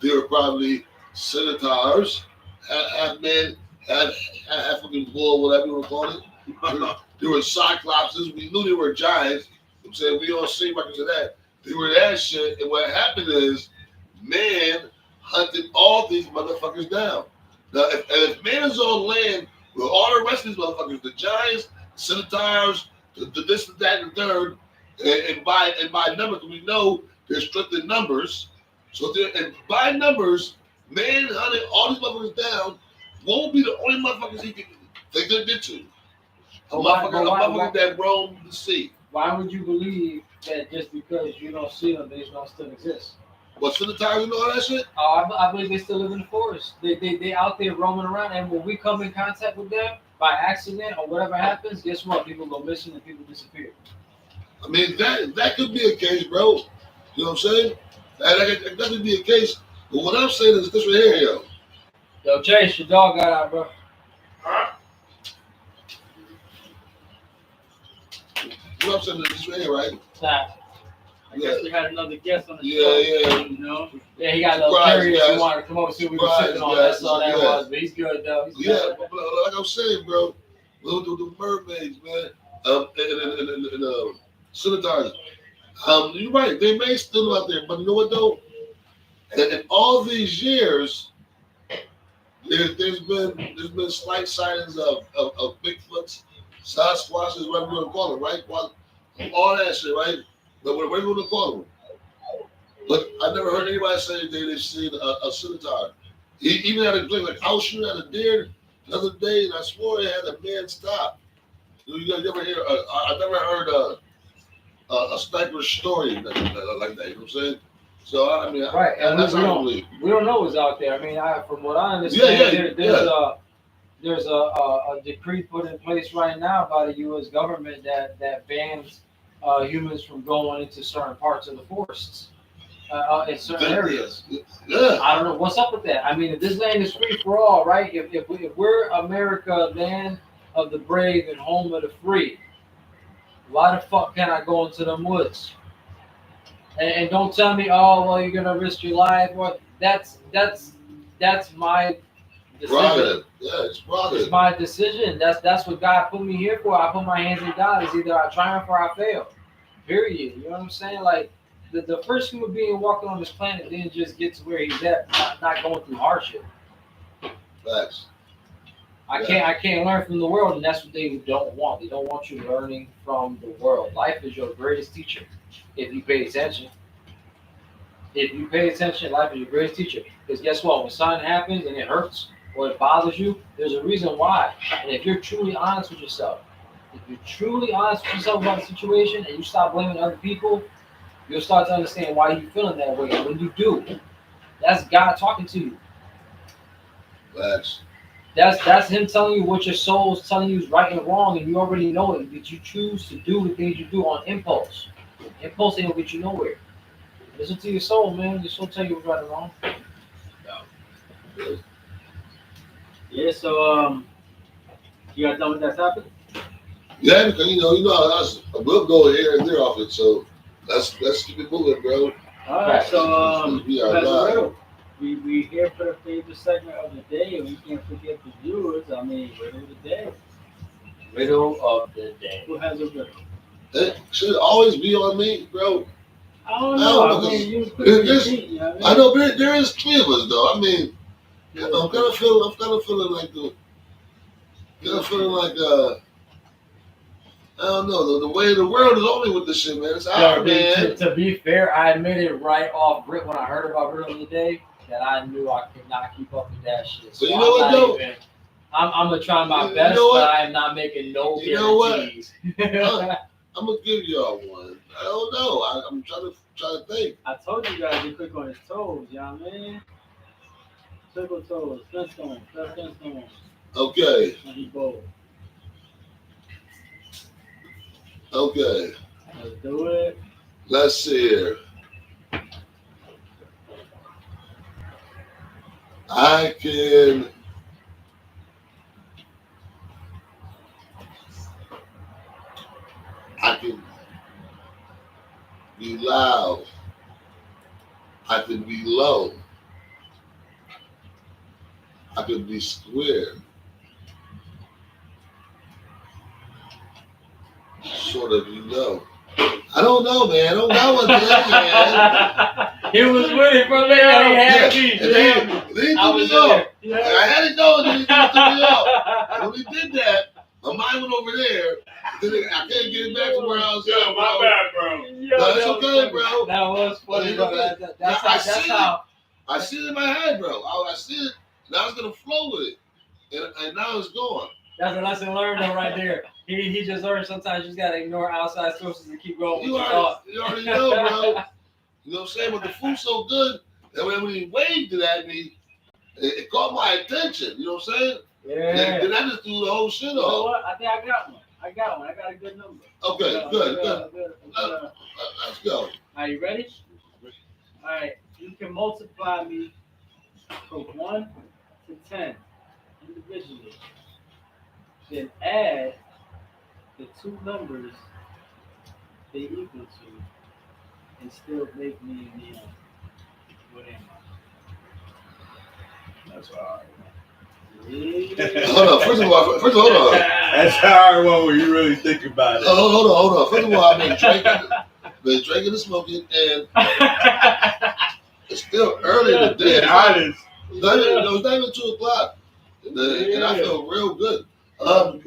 There were probably centaurs, half man, half fucking bull, whatever you want to call it. There were cyclopses. We knew they were giants. I'm saying we all see records of that. They were that shit. And what happened is, man hunted all these motherfuckers down. Now, if man is on land with all the rest of these motherfuckers, the giants, centaurs, the this, that, and the third, and by numbers, we know there's strength in numbers. So and by numbers, man hunted all these motherfuckers down won't be the only motherfuckers they could get to. A motherfucker that roam the sea. Why would you believe that just because you don't see them, they don't still exist? What, centaurs and all that shit? I believe they still live in the forest. They out there roaming around, and when we come in contact with them, by accident or whatever happens, guess what? People go missing and people disappear. I mean, that could be a case, bro. You know what I'm saying? That could be a case. But what I'm saying is this right here, yo. Yo, Chase, your dog got out, bro. What I'm saying is this right here, right? Nah. I guess we had another guest on the Yeah, show. yeah. You know? Yeah, he got a little Surprise, curious. guys. He wanted to come over and see what we were Surprise, sipping on. guys. That's all that Yeah. was. But he's good, though. He's Yeah, good. but like I'm saying, bro, the mermaids, man, and Senators. You're right. They may still be out there, but you know what though? In all these years, there's been slight sightings of Bigfoots, Sasquatches, whatever you want to call them, right? All that shit, right? But whatever you want to call them. But I never heard anybody say they've seen a Centaur. Even at a place like I was shooting at a deer the other day, and I swore it had a man stop. You ever hear? I never heard a sniper's story like that. You know what I'm saying? So I mean, Right, and that's we how I don't- believe. We don't know what's out there. I mean, from what I understand, there's a decree put in place right now by the U.S. government that bans humans from going into certain parts of the forests in certain areas. Yeah, I don't know what's up with that. I mean, if this land is free for all, right? If we're America, land of the brave and home of the free, why the fuck can't I go into them woods? And don't tell me, oh well, you're gonna risk your life. Well, that's my decision. prerogative. Yeah, it's It's prerogative. my decision. That's what God put me here for. I put my hands in God. It's either I triumph or I fail. Period. You know what I'm saying? Like the first human being walking on this planet didn't just get to where he's at, not going through hardship. Facts. I can't learn from the world, and that's what they don't want. They don't want you learning from the world. Life is your greatest teacher if you pay attention. If you pay attention, life is your greatest teacher. Because guess what? When something happens and it hurts or it bothers you, there's a reason why. And if you're truly honest with yourself, about the situation and you stop blaming other people, you'll start to understand why you're feeling that way. And when you do, that's God talking to you. Facts. That's him telling you what your soul's telling you is right and wrong, and you already know it. But you choose to do the things you do on impulse. Impulse ain't gonna get you nowhere. Listen to your soul, man. Your soul tell you what's right and wrong. Yeah, so you got done with that topic? Yeah, because you know, we'll go here and there off it. So let's keep it moving, bro. Alright, so We as are a live. riddle, we here for the favorite segment of the day, and we can't forget the viewers. I mean, riddle of the day. Riddle of the day. Who has a riddle? It should always be on me, bro. I don't know. I don't know. I mean, you was quick to There's- repeat, you know what I know there is three of us though. I mean, Yeah. I'm kind of feeling like I don't know, the way the world is only with this shit, man. It's hard, man. To be fair, I admitted right off rip when I heard about Riddle of the Day that I knew I could not keep up with that shit. But you know what, though? I'm gonna try my You best, know what? but I am not making no You know what? guarantees. I'm gonna give y'all one. I don't know. I'm trying to think. I told you guys to be quick on his toes, you know what I mean? Triple toes, Flintstone, Flintstone, Okay. and he bold. Okay. Let's do it. Let's see here. I can be loud. I can be low. I can be square. Sort of, you know. I don't know, man. I don't know what to say, man. He was with it from there. He had me. And then I he was threw me off. there. I had it going, and then he threw me off. When he did that, my mind went over there. Then I can't get it back to where I was Yo, at, my bro. bad, bro. Yo, No, it's that was okay, funny. bro. That was funny, bro. That's how. I see it in my head, bro. I see it, and I was gonna flow with it, and now it's gone. That's a lesson learned though, right there. He just learned sometimes you just gotta ignore outside sources and keep going with You your thought. already know, bro. You know what I'm saying? But the food's so good that when he waved it at me, it caught my attention. You know what I'm saying? Yeah. Then I just threw the whole shit You know off. what? I think I got one. I got a good number. Okay, good. Let's go. Are you ready? All right. You can multiply me from 1 to 10 individually. Then add the two numbers they equal to and still make me an end. What am That's hard. I? Yeah. Hold on. First of all, hold on. That's a hard one when you really think about it. Hold on. First of all, I've been drinking and smoking, and it's still early in the day. Being honest. It's not even 2:00, and I feel real good. No.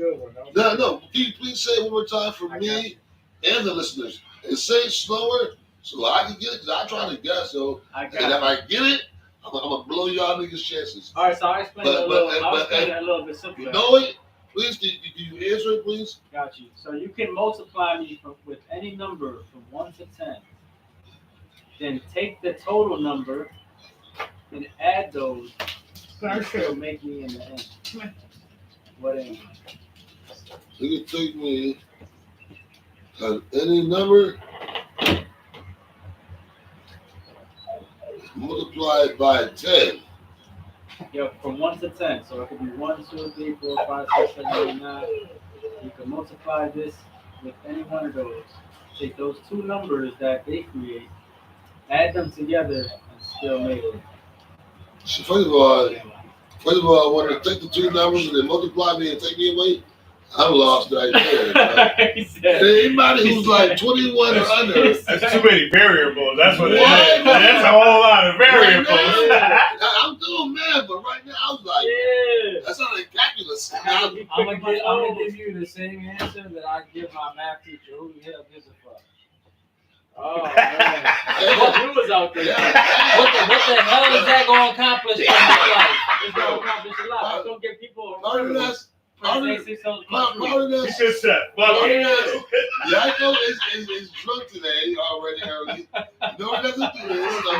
Can you please say it one more time for me and the listeners? And say it slower so I can get it, because I'm trying to guess. So, and if I get it, I'm gonna blow y'all niggas' chances. All right, so I'll explain it a little bit simpler. You know it? Please, can you answer it, please? Got you. So you can multiply me with any number from 1 to 10. Then take the total number and add those. And still make me in the end. What am I? You can take me on any number, multiply it by 10. Yeah, from 1 to 10. So it could be 1, 2, 3, 4, 5, 6, 7, 8, 9. You can multiply this with any one of those. Take those two numbers that they create, add them together, and still make it. So first of all, I want to take the two numbers and then multiply me and take me away. I'm lost right there. Anybody who's like 21 or under. That's too many variables. That's what it What? is. That's a whole lot of variables. Right now, I'm doing math, but right now I was like, Yeah. that's not like calculus. I'm gonna give you the same answer that I give my math teacher. Who the hell gives a fuck? Oh, man. You was out there. Yeah. What the hell is that gonna accomplish in my life? It's going to accomplish a lot. It's going to get people. Part of that's He just said, Yaiko is drunk today already early. No one doesn't do this. So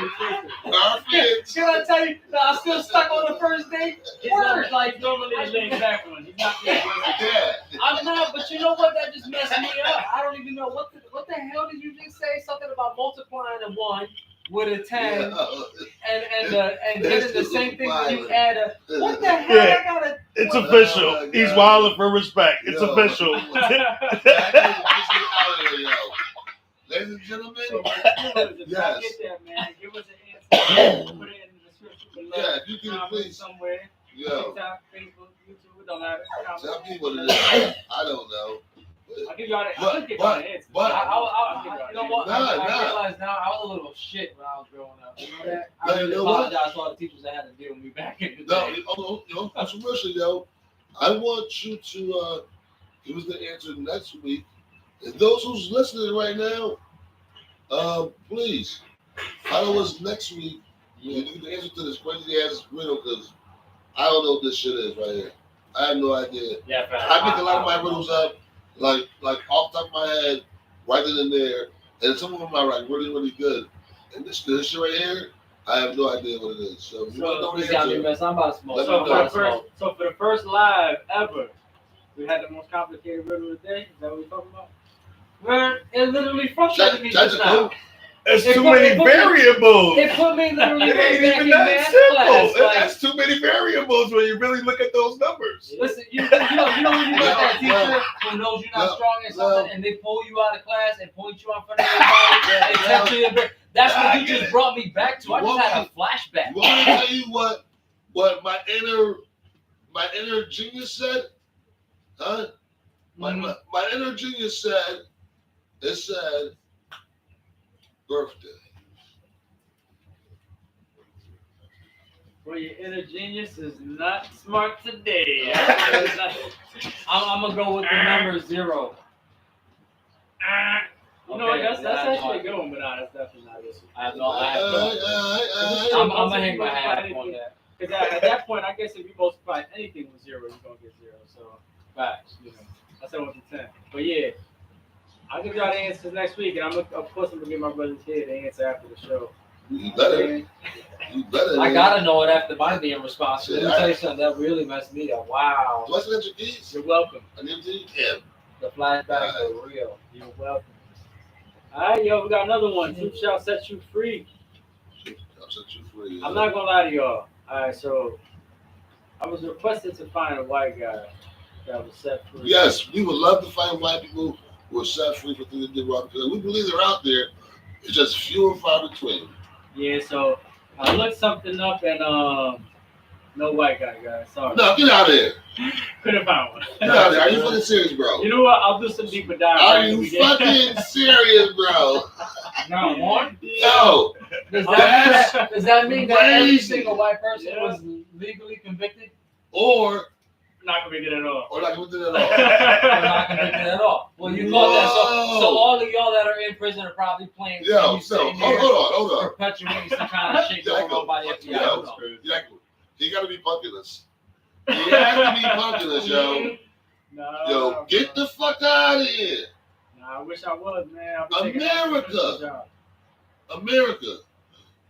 our kids. Should I tell you that I'm still stuck on the first date? It's like normally he's laying back one. He's not there. Yeah. I'm not, but you know what? That just messed me up. I don't even know what the hell did you just say? Something about multiplying a 1 with a 10 and getting the same thing when you add a. What the hell? Yeah. I gotta. It's official. He's wilding for respect. It's Yo. official. Ladies and gentlemen, Yes. Get that, man. Give us an answer. Put it in the description below. yeah, you can Comment please. somewhere. Yo, TikTok, Facebook, YouTube. It don't matter. tell me what it is. I don't know. I'll give y'all the But- I'll give y'all the answer. but- You know what? Nah. I realize now I was a little shit when I was growing up. You know that? No, I you really know what? apologize to all the teachers that had to deal with me back in the No, day. controversial, yo. I want you to give us the answer next week. And those who's listening right now, please follow us next week. You get the answer to this crazy ass riddle, because I don't know what this shit is right here. I have no idea. Yeah, I make a lot of my riddles up, like off the top of my head, right then and there, and some of them are like really, really good. And this shit right here, I have no idea what it is. So if you want to know Please the got me answer, mess. I'm about to smoke. Let me So know. for the first live ever, we had the most complicated riddle of the day. Is that what we're talking about? Man, it literally frustrated me just now. That's It too put- many it put- variables. It put me literally It right ain't back even in that math simple. class. Like, That's too many variables when you really look at those numbers. listen, you know when you got that Yeah. teacher who knows you're not Yeah. strong in something Yeah. and they pull you out of class and point you in front of everybody and tell you that's Yeah, what I you get just it. brought me back to. I just had a flashback. you want me to tell you what my inner genius said? Huh? My inner genius said, it said birthday. Well, your inner genius is not smart today. I'm gonna go with the number 0. You know what? That's Okay, actually a good one, but nah, that's definitely not this one. I have no. I'm gonna hang my hat on that. Because at that point, I guess if you multiply anything with 0, you're gonna get 0. So, facts. You know, I said 1 to 10. But yeah, I'll give y'all the answers next week, and of course I'm gonna give my brothers here the answer after the show. You better. You better. I gotta know it after my being responsible. Let me Yeah, tell you something that really messed me up. Wow. Do I still got your keys? You're welcome. I need to. Damn. The flashbacks are real. You're welcome. All right, yo, we got another one. Truth shall set you free. I'll set you free. I'm not gonna lie to y'all. All right, so I was requested to find a white guy that was set free. Yes, we would love to find white people who are set free for things they did wrong. Because we believe they're out there. It's just few and far between. Yeah, so I looked something up and no white guy, guys. Sorry. No, get out of here. Couldn't find one. Get out of here. Are you fucking serious, bro? You know what? I'll do some deeper dive. Are after you we get- fucking serious, bro? Not one? No. Does that mean that every Crazy. single white person Yeah. was legally convicted? Or Not gonna make it at all. not convicted at all. Or not convicted at all? Well, you thought that. So Whoa. all of y'all that are in prison are probably playing. Yo, you no, sitting there hold on. perpetuating some kind of shit going on by the FBI. Yeah, Hold on. Yeah, he gotta be punking us. He has to be punking us, yo. Nah, Yo, get the fuck out of here. Nah, I wish I was, man. I'll be taking America. that job. America.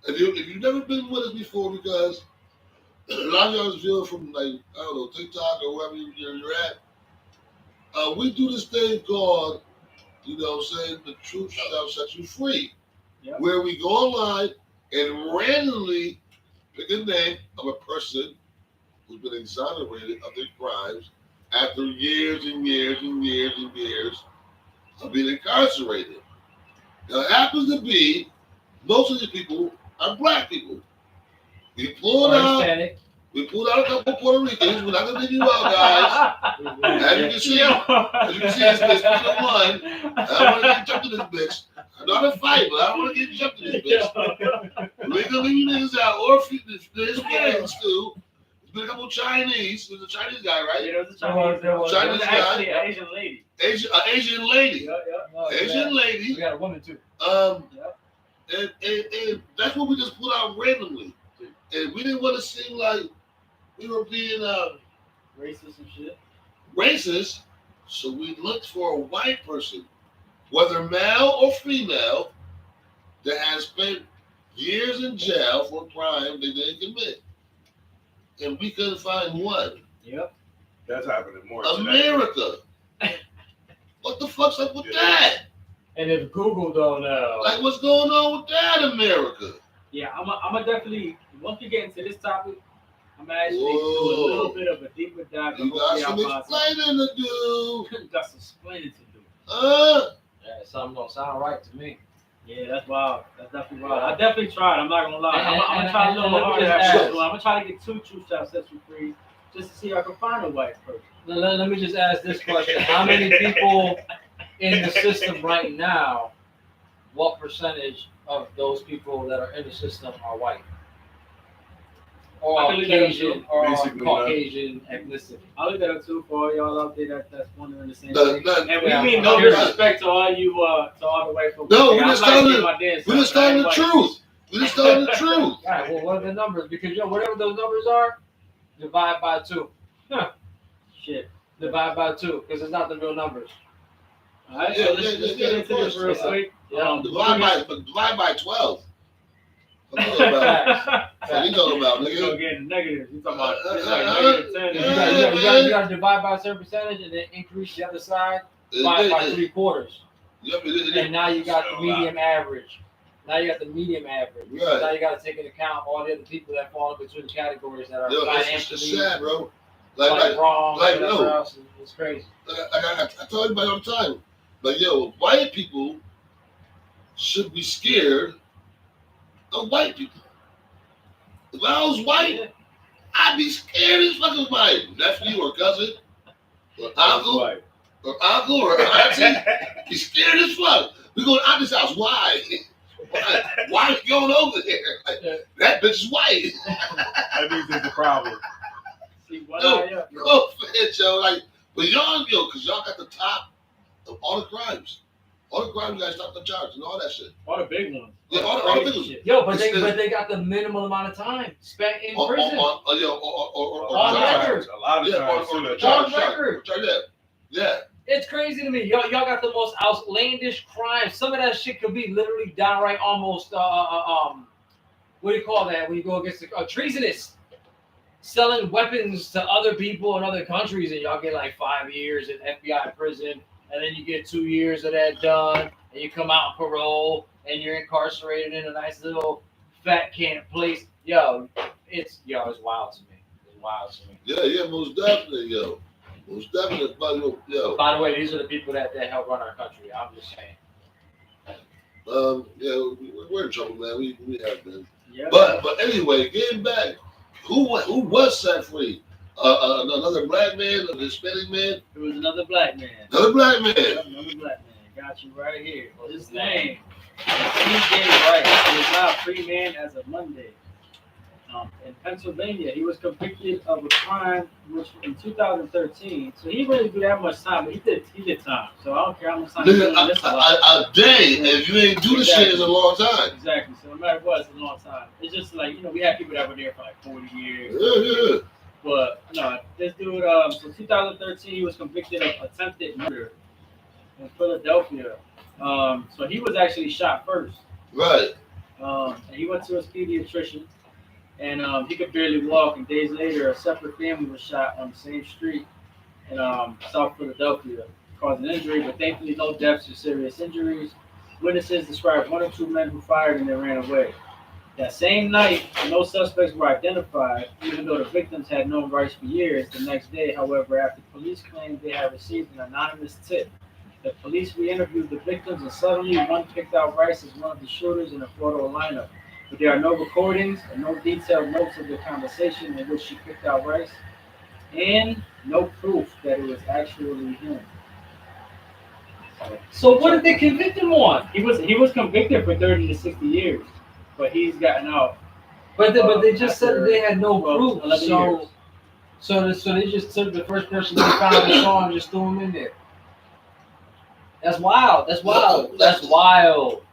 If you've never been with us before, because a lot of y'all is viewing from, like, I don't know, TikTok or wherever you're at, we do this thing called, you know what I'm saying, the truth shall set you free. Yep. Where we go online and randomly pick a name of a person who's been exonerated of their crimes after years and years and years and years of being incarcerated. Now, it happens to be most of these people are black people. We pulled Or out Hispanic. a couple Puerto Ricans. We're not gonna leave you out, guys. As you can see, it's been one. I don't want to get jumped in this bitch. I'm not a fight, but I don't want to get jumped in this bitch. We're gonna leave you niggas out, or there's Hispanics too. There's been a couple Chinese. There's a Chinese guy, right? Yeah, it was a Chinese. There was- Chinese It was actually an Asian lady. Asian lady. Yeah, yeah. Oh, Asian yeah. lady. We got a woman too. And that's what we just put out randomly. And we didn't want to seem like we were being Racist and shit. racist, so we looked for a white person, whether male or female, that has spent years in jail for a crime they didn't commit. And we couldn't find one. Yep. That's happening more today. America. What the fuck's up with Yeah. that? And if Google don't know, Like, what's going on with that, America? Yeah, I'm definitely, once we get into this topic, I'm actually do a Whoa. little bit of a deeper dive. You got some explaining to do. Got some explaining to do. yeah, something don't sound right to me. Yeah, that's wild. That's definitely wild. I definitely tried. I'm not gonna lie. I'm gonna try a little and let me harder. just After ask. this one. I'm gonna try to get 2 truth shots set you free, just to see if I can find a white person. Let me just ask this question: how many people in the system right now? What percentage of those people that are in the system are white? Or I believe that Caucasian, or Basically, Caucasian ethnicity? I'll leave that up to for all y'all out there that's wondering the same No, thing. no, And we yeah, mean no I'm disrespect to all you, to all the white folks. No, I'm we just like telling to the- my dance, we just I ain't telling the white. truth. We just telling the truth. All right. Well, what are the numbers? Because whatever those numbers are, divide by 2. Shit. Divide by 2, because it's not the real numbers. All right, Yeah, so let's yeah, get yeah, into of this real course. quick. Yeah. Divide by 12. What you talking about? What you talking about, You go nigga? getting negative. You talking about it's Uh, like uh, negative 10. You Yeah. got to divide by a certain percentage and then increase the other side by 3/4. And now you got the medium average. Now you got the medium average. Right. Now you got to take into account all the other people that fall in between the categories that are Yo, it's financially sad, bro. like wrong, like, whatever no. else. It's crazy. I tell everybody all the time, like, yo, white people should be scared of white people. If I was white, I'd be scared as fuck of my nephew or cousin or uncle or auntie. Be scared as fuck. We going out this house. Why? Why are you going over there? Like, that bitch is white. That means there's a problem. See, what No, I up, bro? no offense, yo. Like, but y'all, because y'all got the top of all the crimes. All the crimes, you guys top the charge and all that shit. All the big ones. Yeah, all the Crazy big ones. shit. Yo, but It's they got the minimum amount of time spent in On prison. On charge. record. A lot of Yeah, times, on too, that charge. On record. Charge that. Yeah. It's crazy to me. Y'all got the most outlandish crimes. Some of that shit could be literally downright almost what do you call that when you go against a treasonous, selling weapons to other people in other countries, and y'all get like 5 years in FBI prison, and then you get 2 years of that done, and you come out on parole, and you're incarcerated in a nice little fat camp place. It's wild to me. It's wild to me. Yeah, most definitely, yo. Most definitely, yo. By the way, these are the people that help run our country. I'm just saying. Yeah, we're in trouble, man. We have been. Yeah. But anyway, getting back, who was set free? Another black man, a Hispanic man? It was another black man. Another black man. Another black man. Got you right here. Well, his name is TJ Rice. He is now a free man as of Monday. In Pennsylvania, he was convicted of a crime which in 2013. So he really do that much time, but he did time. So I don't care how much time. A day, if you ain't do the shit, is a long time. Exactly. So no matter what, it's a long time. It's just like we had people that were there for like 40 years. Yeah. But no, this dude. So 2013, he was convicted of attempted murder in Philadelphia. So he was actually shot first. Right. And he went to his pediatrician. And he could barely walk. And days later, a separate family was shot on the same street in South Philadelphia, causing injury, but thankfully no deaths or serious injuries. Witnesses described 1 or 2 men who fired and then ran away. That same night, no suspects were identified, even though the victims had known Rice for years. The next day, however, after police claimed they had received an anonymous tip, the police re-interviewed the victims, and suddenly one picked out Rice as one of the shooters in a photo lineup. But there are no recordings and no detailed notes of the conversation in which she picked out Rice, and no proof that it was actually him. So what did they convict him on? He was convicted for 30 to 60 years, but he's gotten out. But they just said that they had no proof. 11 years. So they just took the first person they found and saw and just threw him in there. That's wild. That's wild. That's wild.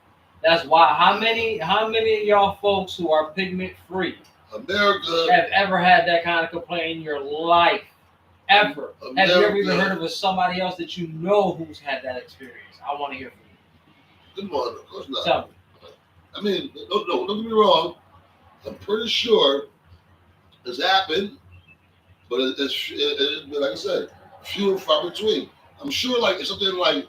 That's why. How many of y'all folks who are pigment free America have ever had that kind of complaint in your life? Ever? Have you ever even heard of somebody else that you know who's had that experience? I want to hear from you. Good morning. Of course not. Tell me. I mean, no, don't get me wrong. I'm pretty sure it's happened, but it's like I said, few and far between. I'm sure, like, if something like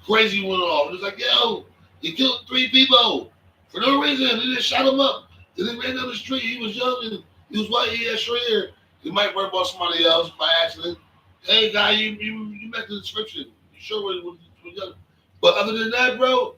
crazy went on, it's like, yo, he killed 3 people for no reason. They just shot him up. Then he ran down the street. He was young and he was white. He had short hair. He might work about somebody else by accident. Hey, guy, you met the description. You sure was young. But other than that, bro,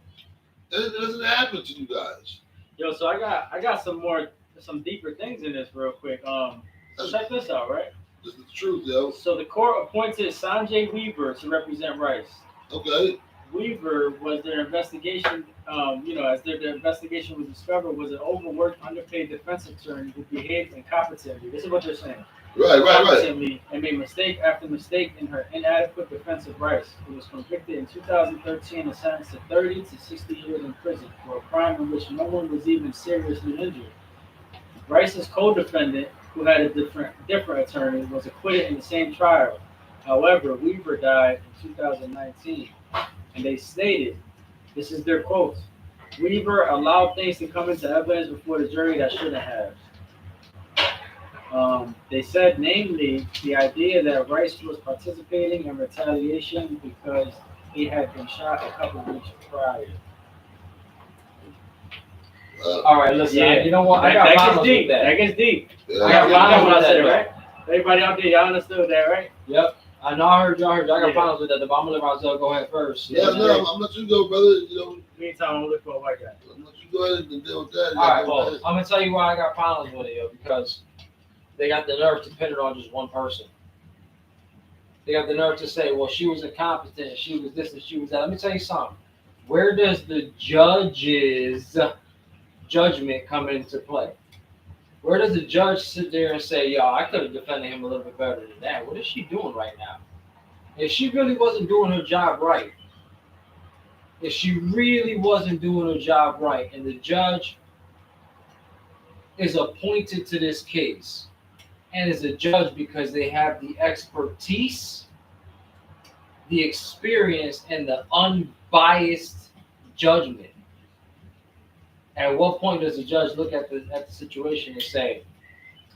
it doesn't happen to you guys. Yo, so I got some deeper things in this real quick. So check this out, right? This is the truth, yo. So the court appointed Sanjay Weaver to represent Rice. Okay. Weaver was their investigation, as the investigation was discovered, was an overworked, underpaid defense attorney who behaved incompetently. This is what they're saying. Right. Competently, and made mistake after mistake in her inadequate defense of Rice, who was convicted in 2013 and sentenced to 30 to 60 years in prison for a crime in which no one was even seriously injured. Rice's co-defendant, who had a different attorney, was acquitted in the same trial. However, Weaver died in 2019. And they stated, this is their quote, Weaver allowed things to come into evidence before the jury that shouldn't have. They said, namely, the idea that Rice was participating in retaliation because he had been shot a couple of weeks prior. All right, listen. Yeah. You know what? I got That problems gets deep. with that. That gets deep. Yeah. I got problems with that, though. right? Everybody out there, y'all understood that, right? Yep. I know. I heard y'all. I got Yeah. problems with that. But I'm gonna let Roselle go ahead first. Yeah, no, I'm gonna let you go, brother. You know, Meantime, I'm looking for a white guy. I'm gonna let you go ahead and deal with that. All right. Well, I'm gonna tell you why I got problems with it, yo. Because they got the nerve to pin it on just one person. They got the nerve to say, "Well, she was incompetent. She was this and she was that." Let me tell you something. Where does the judge's judgment come into play? Where does the judge sit there and say, "Yo, I could have defended him a little bit better than that"? What is she doing right now? If she really wasn't doing her job right, if she really wasn't doing her job right, and the judge is appointed to this case and is a judge because they have the expertise, the experience, and the unbiased judgment, At what point does the judge look at the situation and say,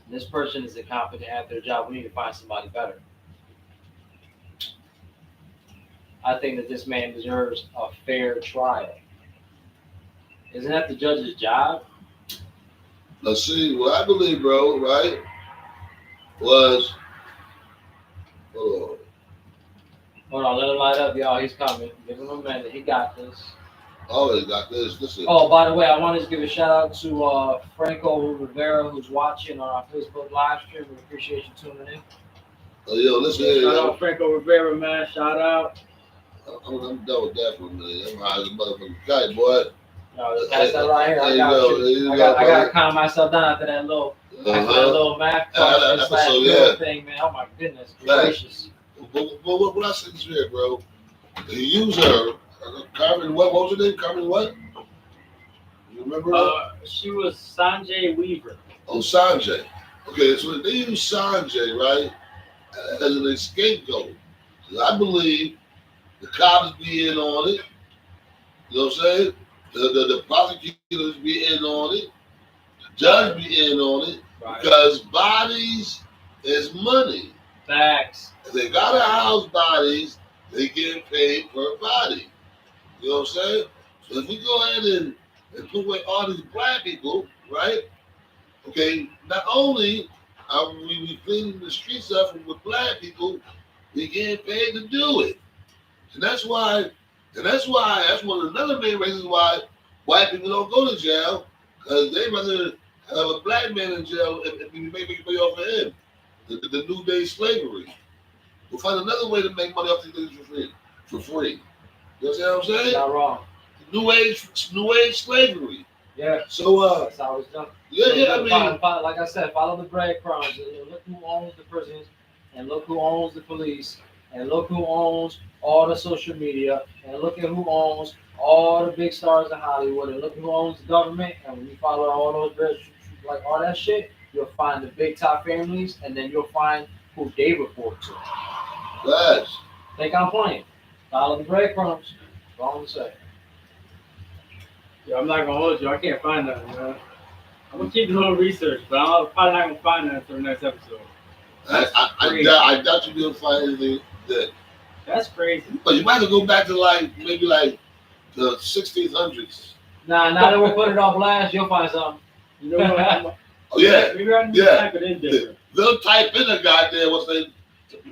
this person is incompetent at their job, we need to find somebody better? I think that this man deserves a fair trial. Isn't that the judge's job? Let's see, what I believe, bro, right, was, hold on. Hold on, let him light up, y'all. He's coming. Give him a minute. He got this. Always got this. Listen. Oh, by the way, I wanted to give a shout out to Franco Rivera, who's watching on our Facebook live stream. We appreciate you tuning in. Oh, yo, listen here. Shout out Franco Rivera, man. Shout out. I'm done with that for a minute. I'm high as a motherfucking kite, boy. No, that's that right here. There I you got go. you. There you I go, gotta calm myself down after that little, math class thing, man. Oh my goodness gracious. But what I said here, bro, the user, Carmen, what was her name? Carmen what? You remember her? She was Sanjay Weaver. Oh, Sanjay. Okay, so they use Sanjay, right, as an scapegoat. I believe the cops be in on it. You know what I'm saying? The prosecutors be in on it. The judge be in on it. Right. Because bodies is money. Facts. If they gotta house bodies, they get paid per body. You know what I'm saying? So if we go ahead and put away all these black people, right? Okay, not only are we cleaning the streets up with black people, we getting paid to do it. And that's one of another main reasons why white people don't go to jail, because they rather have a black man in jail if we make pay off of him. The new day slavery. We'll find another way to make money off these things for free. You know what I'm saying? Not wrong. New age slavery. Yeah. So that's how it's done. yeah, I mean, like I said, follow the breadcrumbs. Look who owns the prisons, and look who owns the police, and look who owns all the social media, and look at who owns all the big stars in Hollywood, and look who owns the government. And when you follow all those, like all that shit, you'll find the big top families, and then you'll find who they report to. yes. Think I'm playing. Follow the breadcrumbs. That's all I'm saying. Yeah, I'm not gonna hold you. I can't find that, man. I'm gonna keep doing research, but I'm probably not gonna find that until the next episode. I doubt you'll be able to find anything that. That's crazy. But you might have to go back to maybe the 1600s. Now that we're putting it on blast, you'll find something. You know what? Oh yeah. Maybe I need to type it in different. They'll type in a goddamn what's they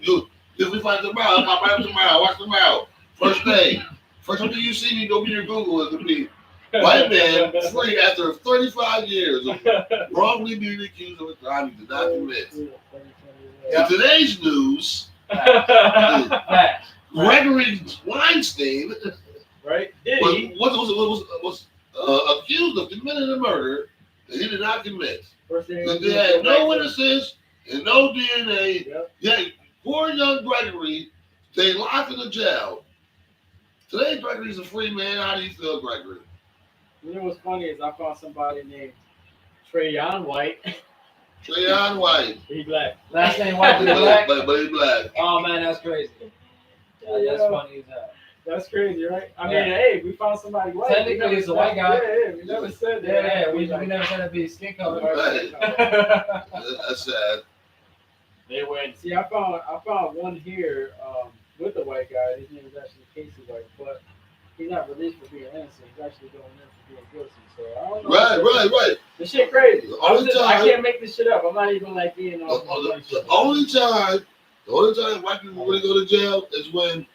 do. If we find tomorrow, I'm right tomorrow. Watch tomorrow. First thing you see me, go be your Google is to be white man free after 35 years of wrongly being accused of a crime he did not commit. In today's news, Gregory Weinstein, right? was accused of committing a murder that he did not commit. They had no witnesses and no DNA. Yep. Yeah, poor young Gregory, they locked in the jail. Today, Gregory's a free man. How do you feel, Gregory? You know what's funny is I found somebody named Trayon White. Trayon White. He's black. Last name White, but black. But he's black. Oh man, that's crazy. That's funny as hell. That's crazy, right? I mean, hey, we found somebody white. Technically, it's a white guy. Yeah, we never said that. Yeah, we never said it'd be skin color. Right. That's sad. They went. See, I found one here with a white guy. His name is actually Casey White, but he's not released for being innocent. He's actually going in for being guilty. So I don't know. Right. This shit crazy. I can't make this shit up. I'm not even being the only time white people really go to jail is when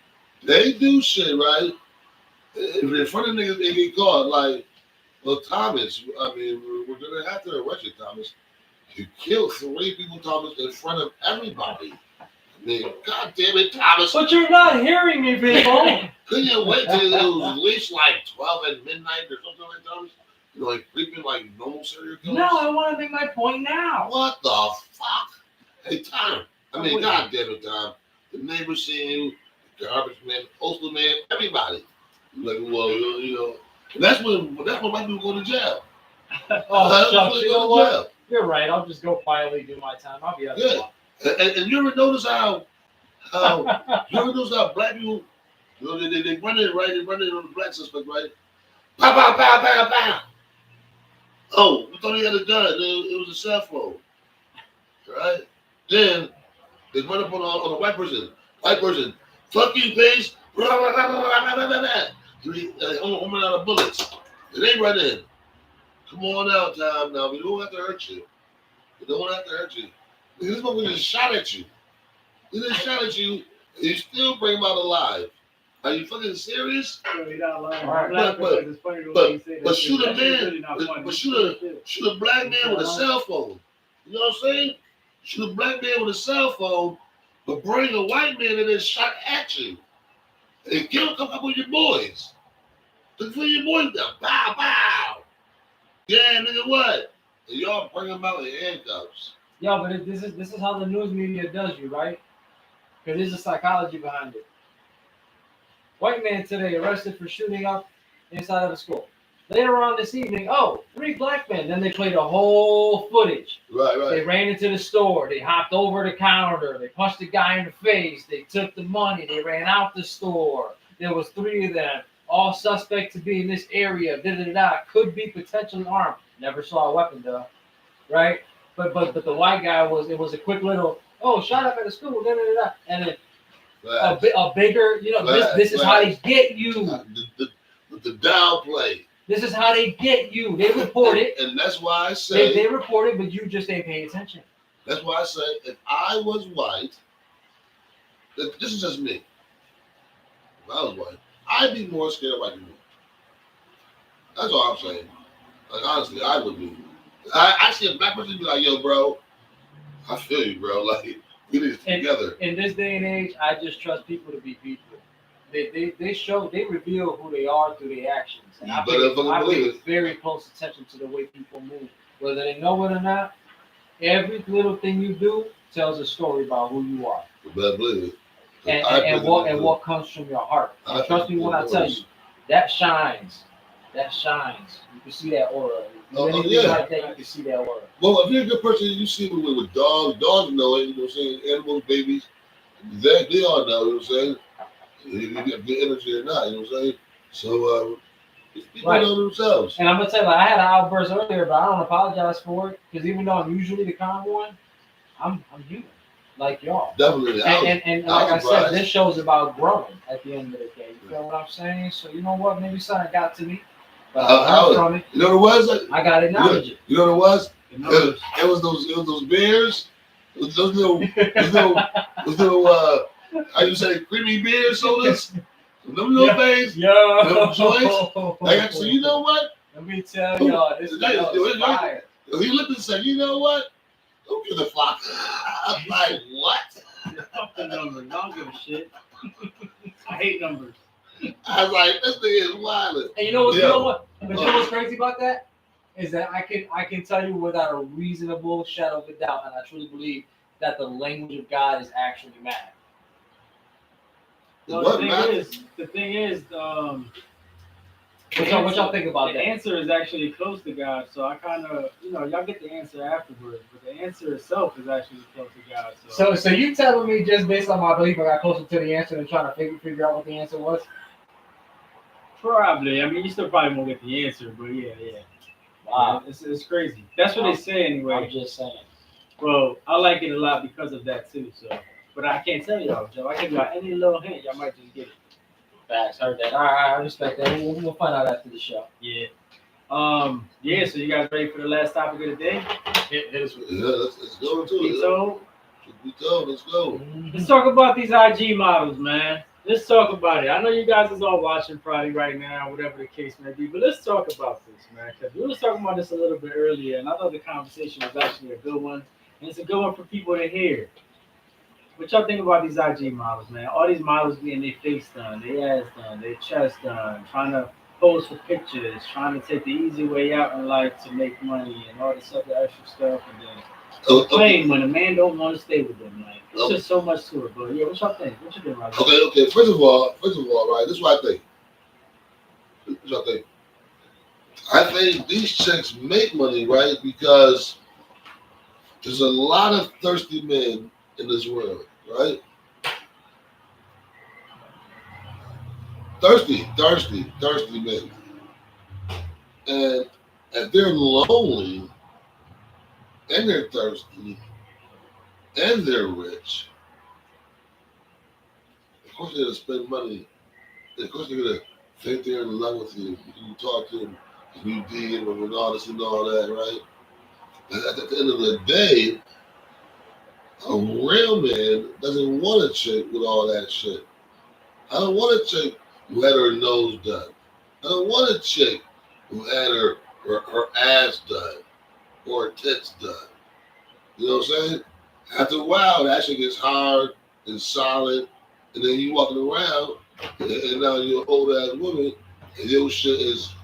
they do shit, right? If in front of niggas they get caught, Thomas. I mean, we're gonna have to arrest you, Thomas. You killed 3 people, Thomas, in front of everybody. I mean, God damn it, Thomas. But you're not hearing me, people. Couldn't you wait till it was at least 12 at midnight or something like Thomas? Creeping like normal serial killers? No, I want to make my point now. What the fuck? Hey, Tom. I mean, God damn it, Tom. The neighbors seeing you, the garbage man, the postal man, everybody. And that's when white people go to jail. You know what? You're right. I'll just go quietly do my time. I'll be out. Yeah. And you ever notice how black people, they run it, right? They run it on the black suspect, right? Pow, pow, pow, pow, pow. Oh, we thought he had a gun. It was a cell phone, right? Then they run up on a white person. White person, fuck you, face. Almost out of bullets. And they run in. Come on out, Tom. Now we don't have to hurt you. We don't have to hurt you. This motherfucker just shot at you. He just shot at you, and you still bring him out alive. Are you fucking serious? No, you're not lying. Right. I'm laughing But- because it's funny the way you say that. But shoot a That shit's man, really not funny. but It's shoot real a shit. shoot a black man with a cell phone. You know what I'm saying? Shoot a black man with a cell phone, but bring a white man in and shot at you. And kill come up with your boys. Look for your boys down. Bow, bow. Yeah, nigga, what? And y'all bring them out in handcuffs. Yeah, but this is how the news media does you, right? Because there's a psychology behind it. White man today arrested for shooting up inside of a school. Later on this evening, 3 black men. Then they played the whole footage. Right, They right. ran into the store. They hopped over the counter. They punched the guy in the face. They took the money. They ran out the store. There was 3 of them. All suspect to be in this area. Da, da, da, da. Could be potentially armed. Never saw a weapon though, right? But the white guy it was a quick little shot up at the school. Da, da, da, da. And then a bigger this is how they get you. The downplay. This is how they get you. They report it. And that's why I say They report it, but you just ain't paying attention. That's why I say if I was white, this is just me. If I was white, I'd be more scared of white people. That's all I'm saying. Like honestly, I would be. I see a black person be like, yo, bro, I feel you, bro. Like we need to together. In this day and age, I just trust people to be people. They reveal who they are through their actions. And I pay very close attention to the way people move. Whether they know it or not, every little thing you do tells a story about who you are. But believe it. And what comes from your heart. And trust me when I tell you, that shines. That shines. You can see that aura. Anything like that, you can see that aura. Well, if you're a good person, you see it with dogs. Dogs know it, you know what I'm saying? Animals, babies, they all know, you know what I'm saying? You get good energy or not, you know what I'm saying? So, people know themselves. And I'm going to tell you, I had an outburst earlier, but I don't apologize for it. Because even though I'm usually the calm one, I'm human. Like y'all. Definitely. And like I said, this show's about growing at the end of the day. You feel what I'm saying? So you know what? Maybe something got to me. But I learned from it. You know what it was? I got to acknowledge it. You know what it was? It was those beers. Those little how you say creamy beer sodas. Them little things. Them joints. So you know what? Let me tell y'all, this is fire. He looked and said, you know what? Don't give the fuck. I'm like, what? Fuck the numbers. I don't give a shit. I hate numbers. I was like, this thing is wild. And you know what? But you know what's crazy about that? Is that I can tell you without a reasonable shadow of a doubt, and I truly believe that the language of God is actually mad. No, the thing is, what y'all think about the that? The answer is actually close to God, so I kind of, y'all get the answer afterwards, but the answer itself is actually close to God. So you telling me just based on my belief I got closer to the answer than trying to figure out what the answer was? Probably. I mean, you still probably won't get the answer, but yeah. Wow. It's crazy. That's what they say anyway. I'm just saying. Well, I like it a lot because of that too, so. But I can't tell y'all, Joe. I give y'all any little hint, y'all might just get it. Facts, heard that. All right, I respect that. We'll find out after the show. Yeah. Yeah, so you guys ready for the last topic of the day? Hit us with it. Yeah, let's go into Be it. told. Let's go. Let's talk about these IG models, man. Let's talk about it. I know you guys is all watching probably right now, whatever the case may be, but let's talk about this, man. Because we were talking about this a little bit earlier, and I thought the conversation was actually a good one, and it's a good one for people to hear. What y'all think about these IG models, man? All these models getting their face done, their ass done, their chest done, trying to pose for pictures, trying to take the easy way out in life to make money and all this other extra stuff, and then complain when a man don't want to stay with them. Like, it's just so much to it. But yeah, what y'all think? What you think about that? Okay. First of all, right, this is what I think. I think these chicks make money, right? Because there's a lot of thirsty men in this world, right? Thirsty men. And if they're lonely and they're thirsty and they're rich, of course they're gonna spend money. Of course they're gonna think they're in love with you. You talk to them, you dig them and all this and all that, right? But at the end of the day, a real man doesn't want a chick with all that shit. I don't want a chick who had her nose done. I don't want a chick who had her ass done or her tits done. You know what I'm saying? After a while, that shit gets hard and solid, and then you walking around, and now you're an old ass woman, and your shit is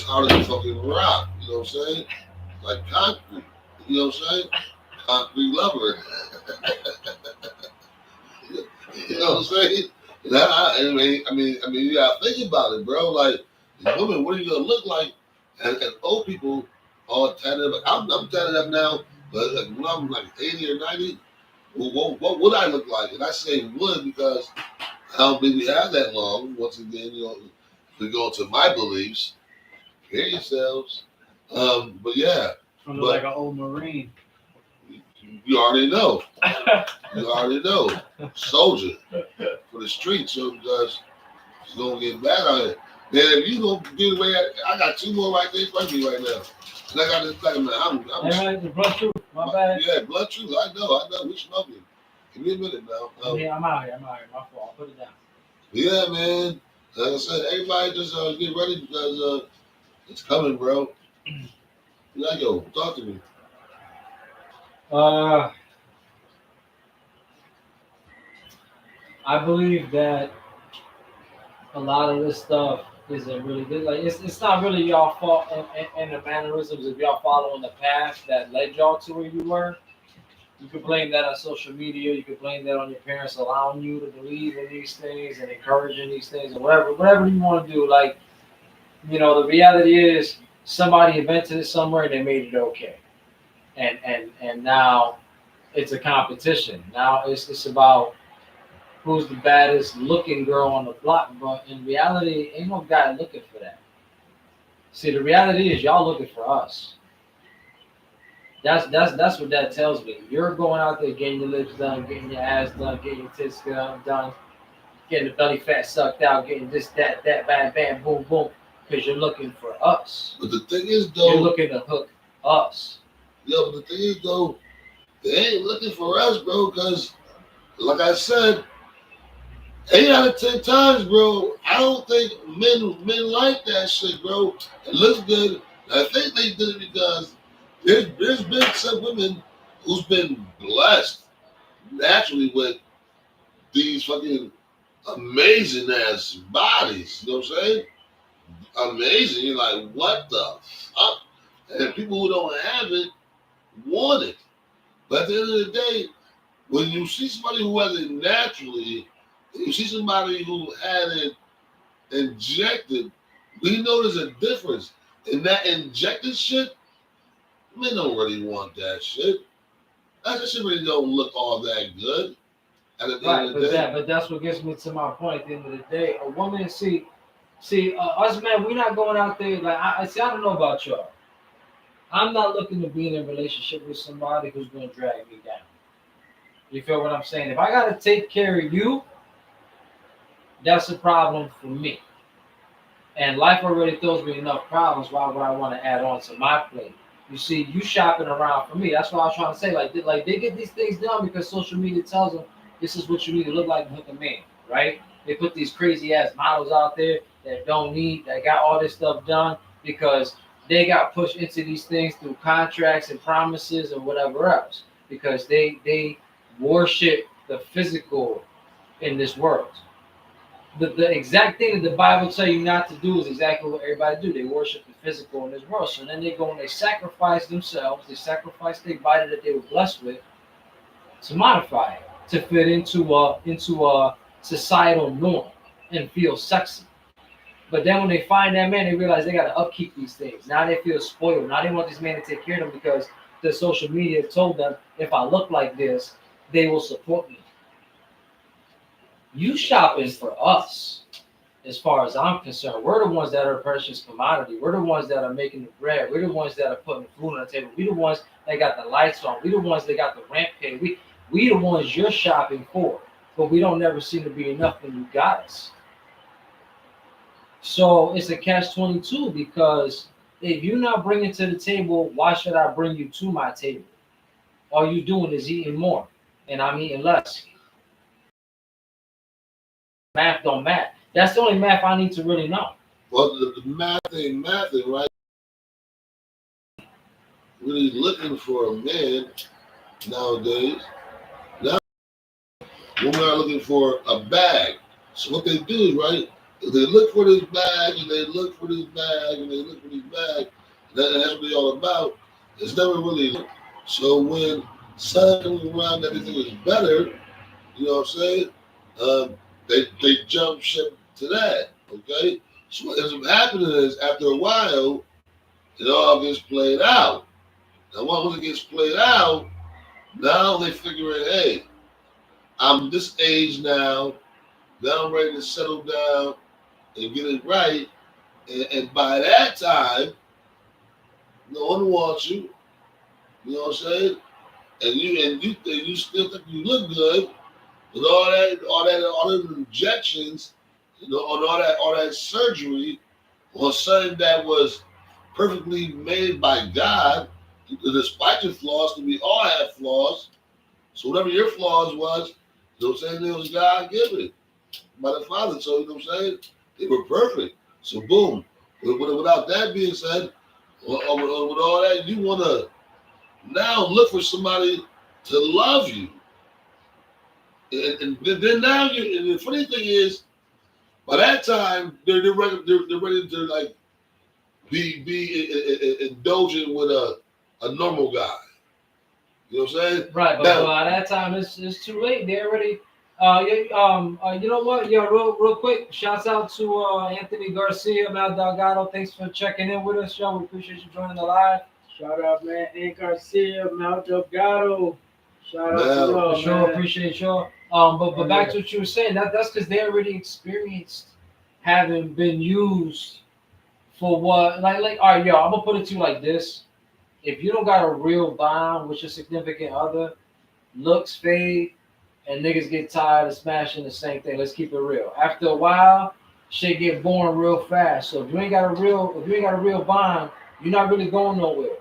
harder than fucking rock. You know what I'm saying? Like concrete. You know what I'm saying? Concrete lover. You know what I'm saying? You gotta think about it, bro. Like, women, what are you gonna look like? And old people all tatted up. I'm tatted up now, but like, when I'm like 80 or 90, what would I look like? And I say would because I don't believe we have that long. Once again, if we go into my beliefs, hear yourselves. But yeah. I'm like an old Marine. You already know. You already know. Soldier for the streets, because it's gonna get bad out here. Man, if you gonna get away, I got two more right there in front of me right now. And I got this thing, man. All right, the blood truth. My bad. Yeah, blood truth. I know. We smoking. Give me a minute now. Yeah, I'm out here. My fault. I'll put it down. Yeah, man. Like I said, everybody just get ready because it's coming, bro. Now, yo, talk to me. I believe that a lot of this stuff isn't really good. Like, it's not really y'all fault and the mannerisms of y'all following the path that led y'all to where you were. You could blame that on social media. You could blame that on your parents allowing you to believe in these things and encouraging these things and whatever you want to do. Like, the reality is somebody invented it somewhere and they made it okay. And now it's a competition. Now it's about who's the baddest looking girl on the block, but in reality, ain't no guy looking for that. See, the reality is y'all looking for us. That's what that tells me. You're going out there getting your lips done, getting your ass done, getting your tits done, getting the belly fat sucked out, getting this, that, bam, bam, boom, boom, because you're looking for us. But the thing is, though, you're looking to hook us. Yeah, but the thing is, though, they ain't looking for us, bro, because, like I said, 8 out of 10 times, bro, I don't think men like that shit, bro. It looks good. I think they did it because there's been some women who's been blessed naturally with these fucking amazing ass bodies. You know what I'm saying? Amazing. You're like, what the fuck? And people who don't have it want it. But at the end of the day, when you see somebody who has it naturally, you see somebody who had it injected, we know there's a difference. And that injected shit, men don't really want that shit. That shit really don't look all that good. At the end of the day. But that's what gets me to my point. At the end of the day, a woman, see, us men, we're not going out there like I don't know about y'all. I'm not looking to be in a relationship with somebody who's going to drag me down. You feel what I'm saying? If I got to take care of you, that's a problem for me. And life already throws me enough problems. Why would I want to add on to my plate? You see, you shopping around for me. That's what I was trying to say. Like they get these things done because social media tells them this is what you need to look like to hook a man, right? They put these crazy ass models out there that got all this stuff done because they got pushed into these things through contracts and promises and whatever else. Because they worship the physical in this world. The exact thing that the Bible tell you not to do is exactly what everybody do. They worship the physical in this world. So then they go and they sacrifice themselves. They sacrifice their body that they were blessed with to modify it, to fit into a societal norm and feel sexy. But then when they find that man, they realize they got to upkeep these things. Now they feel spoiled. Now they want this man to take care of them because the social media told them, if I look like this, they will support me. You shopping for us. as far as I'm concerned. We're the ones that are precious commodity. We're the ones that are making the bread. We're the ones that are putting the food on the table. We the ones that got the lights on. We the ones that got the rent paid. We the ones you're shopping for. But we don't never seem to be enough when you got us. So it's a catch-22 because if you're not bringing to the table, why should I bring you to my table? All you doing is eating more, and I'm eating less. Math don't math. That's the only math I need to really know. Well, the math ain't mathing, right? Really looking for a man nowadays. Now, women are looking for a bag. So what they do is, right, is they look for this bag, and they look for this bag, and they look for this bag. That's what they're all about. It's never really. So when something comes around that they think is better, you know what I'm saying? They jump ship to that. Okay. So what ends up happening is after a while, it all gets played out. Now once it gets played out, now they figure it, hey, I'm this age now. Now I'm ready to settle down and get it right. And by that time, no one wants you. You know what I'm saying? And you still think you look good with all those injections, you know, on all that surgery on something that was perfectly made by God. Despite your flaws, because we all have flaws. So whatever your flaws was, you know what I'm saying, it was God given by the Father. So you know what I'm saying? They were perfect. So boom. Without that being said, with all that, you want to now look for somebody to love you. And then now, and the funny thing is, by that time, they're ready to like be indulgent with a normal guy. You know what I'm saying? Right, but Now, by that time it's too late. They already. You know what? Yeah, real quick. Shouts out to Anthony Garcia, Mal Delgado. Thanks for checking in with us, y'all. We appreciate you joining the live. Shout out, man. Aunt Garcia, Mal Delgado. Shout out to Mal. y'all, For sure, man. appreciate y'all. But back to what you were saying. That's because they already experienced having been used for what. Like. All right, yo. I'm gonna put it to you like this. If you don't got a real bond with your significant other, looks fade, and niggas get tired of smashing the same thing. Let's keep it real. After a while, shit get boring real fast. So if you ain't got a real bond, you're not really going nowhere.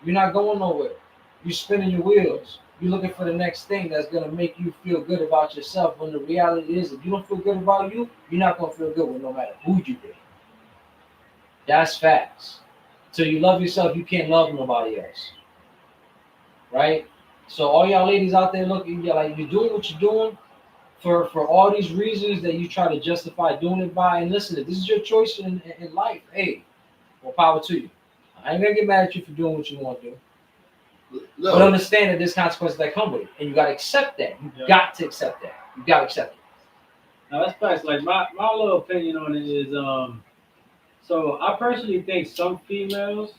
You're not going nowhere. You spinning your wheels. You're looking for the next thing that's gonna make you feel good about yourself. When the reality is, if you don't feel good about you, you're not gonna feel good with no matter who you be. That's facts. Till you love yourself, you can't love nobody else. Right? So all y'all ladies out there looking, you're doing what you're doing for all these reasons that you try to justify doing it by. And listen, if this is your choice in life, hey, more power to you. I ain't gonna get mad at you for doing what you want to do. no. But understand that there's consequences that come with it. And you gotta accept that. You got to accept that. You gotta accept it. Now that's facts. Like my little opinion on it is, so I personally think some females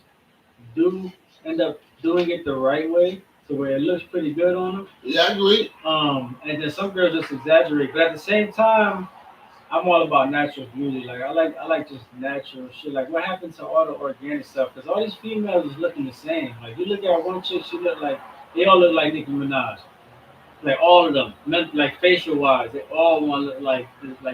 do end up doing it the right way, to where it looks pretty good on them. Yeah, I agree. And then some girls just exaggerate. But at the same time, I'm all about natural beauty. Like I like just natural shit. Like what happened to all the organic stuff? Because all these females is looking the same. Like you look at one chick, she look like they all look like Nicki Minaj. Like all of them, like facial wise, they all want to look like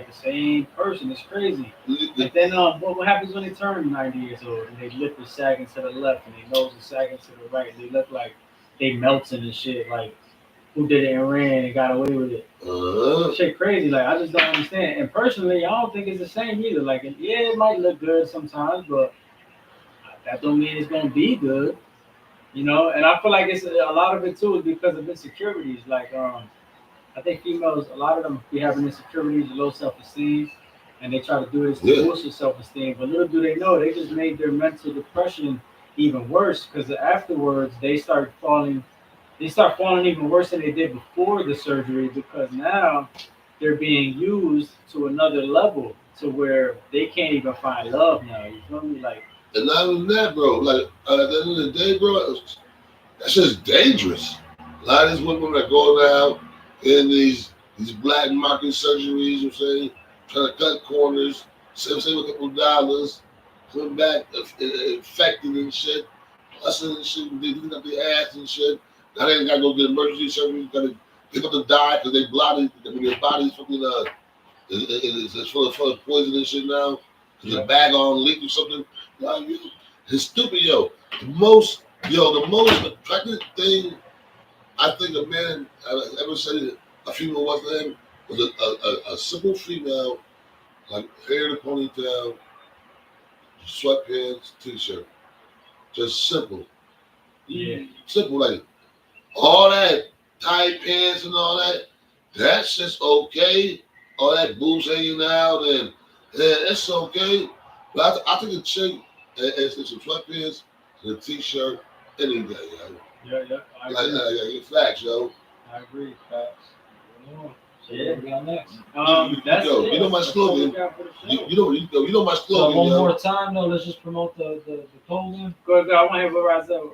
the same person. It's crazy. Like then, what happens when they turn 90 years old and they lip is sagging to the left and their nose is sagging to the right? They look like they melting and shit. Like who did it and ran and got away with it? Shit crazy. Like I just don't understand. And personally, I don't think it's the same either. Like yeah, it might look good sometimes, but that don't mean it's gonna be good. You know, and I feel like it's a lot of it too is because of insecurities. Like, I think females, a lot of them be having insecurities, low self-esteem, and they try to do this to boost their self-esteem. But little do they know, they just made their mental depression even worse because afterwards they start falling even worse than they did before the surgery because now they're being used to another level to where they can't even find love now. You feel me? Like. And not only that, bro, like at the end of the day, bro, that's just dangerous. A lot of these women that go now in these black market surgeries, you know what I'm saying, trying to cut corners, save a couple dollars, come back infected and shit, busting and shit, they looking up their ass and shit. Now they gotta go get emergency service, gotta get up to die because they bloody, their body's fucking it's full of poison and shit now. Cause the bag on leak or something. Like, it's stupid, yo. The most attractive thing I think a man ever said a female was to him was a simple female, like hair in a ponytail, sweatpants, t-shirt. Just simple. Yeah. Simple, like all that tight pants and all that, that's just okay. All that boobs hanging out and it's okay. But I think a chick is some sweatpants and a t-shirt any day, yo. Yeah. I agree. Like facts, yo. I agree. Facts. So what we got next? That's Yo, it. you know my That's what we slogan. got for the show. You know my So slogan, one yo. more time though, let's just promote the clothing. Go ahead, I want to hear what Razel.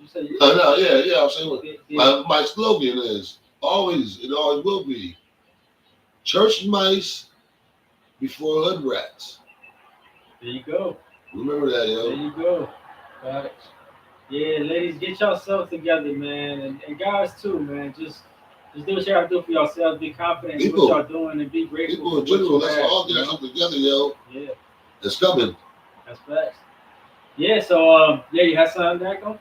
You said you. No, yeah. I'm saying Yeah. my slogan is always, it always will be, church mice before hood rats. There you go. Remember that, yo. There you go. Facts. Yeah, ladies, get yourselves together, man, and guys too, man. Just do what y'all do for yourselves. Be confident in what y'all doing, and be grateful. People in for what general, you let's have, all get you know? ourselves together, yo. Yeah, It's coming. that's facts. Yeah, so you have something back on?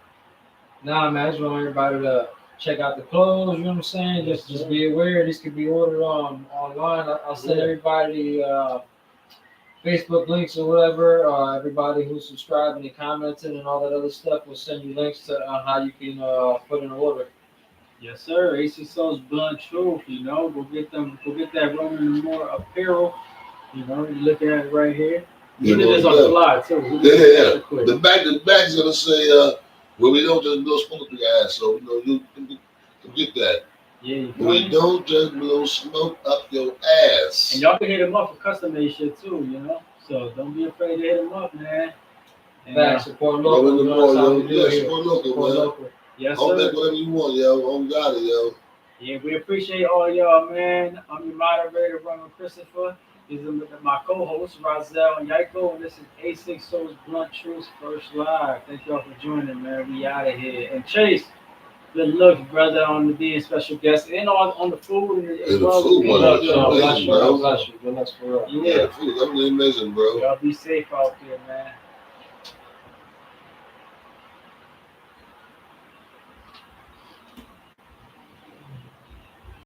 Nah, man, I just want everybody to check out the clothes. You know what I'm saying? Just be aware. These can be ordered online. I'll send everybody Facebook links or whatever. Everybody who's subscribing and commenting and all that other stuff will send you links to how you can put in an order. Yes, sir. AC Soul's Blunt Truth. You know, go get that Roman Moore apparel. You know, you look at it right here. You Look know, at this on the fly too. Yeah. The bag's gonna say, well, we don't just blow smoke up your ass, so you can get that. Yeah, you feel We me? don't just blow smoke up your ass. And y'all can hit them up for custom made shit too, you know. So don't be afraid to hit them up, man. And, Facts. Support Yo, local. in the You know, that's how we morning, do yeah, it here. support local, Support man. local. yes, I'll make sir. whatever you want, yo. On got it, yo. Yeah, we appreciate all y'all, man. I'm your moderator, Roman Christopher. These are my co-hosts, Razel and Yaiko, and this is A6 Soul's Blunt Truths First Live. Thank y'all for joining, man. We out of here. And Chase, good luck, brother, on the being special guest and on the food as And the well. food was Good amazing, luck, bro. Bless you. Good luck for real. Yeah, the food, that was amazing, bro. Y'all be safe out there, man.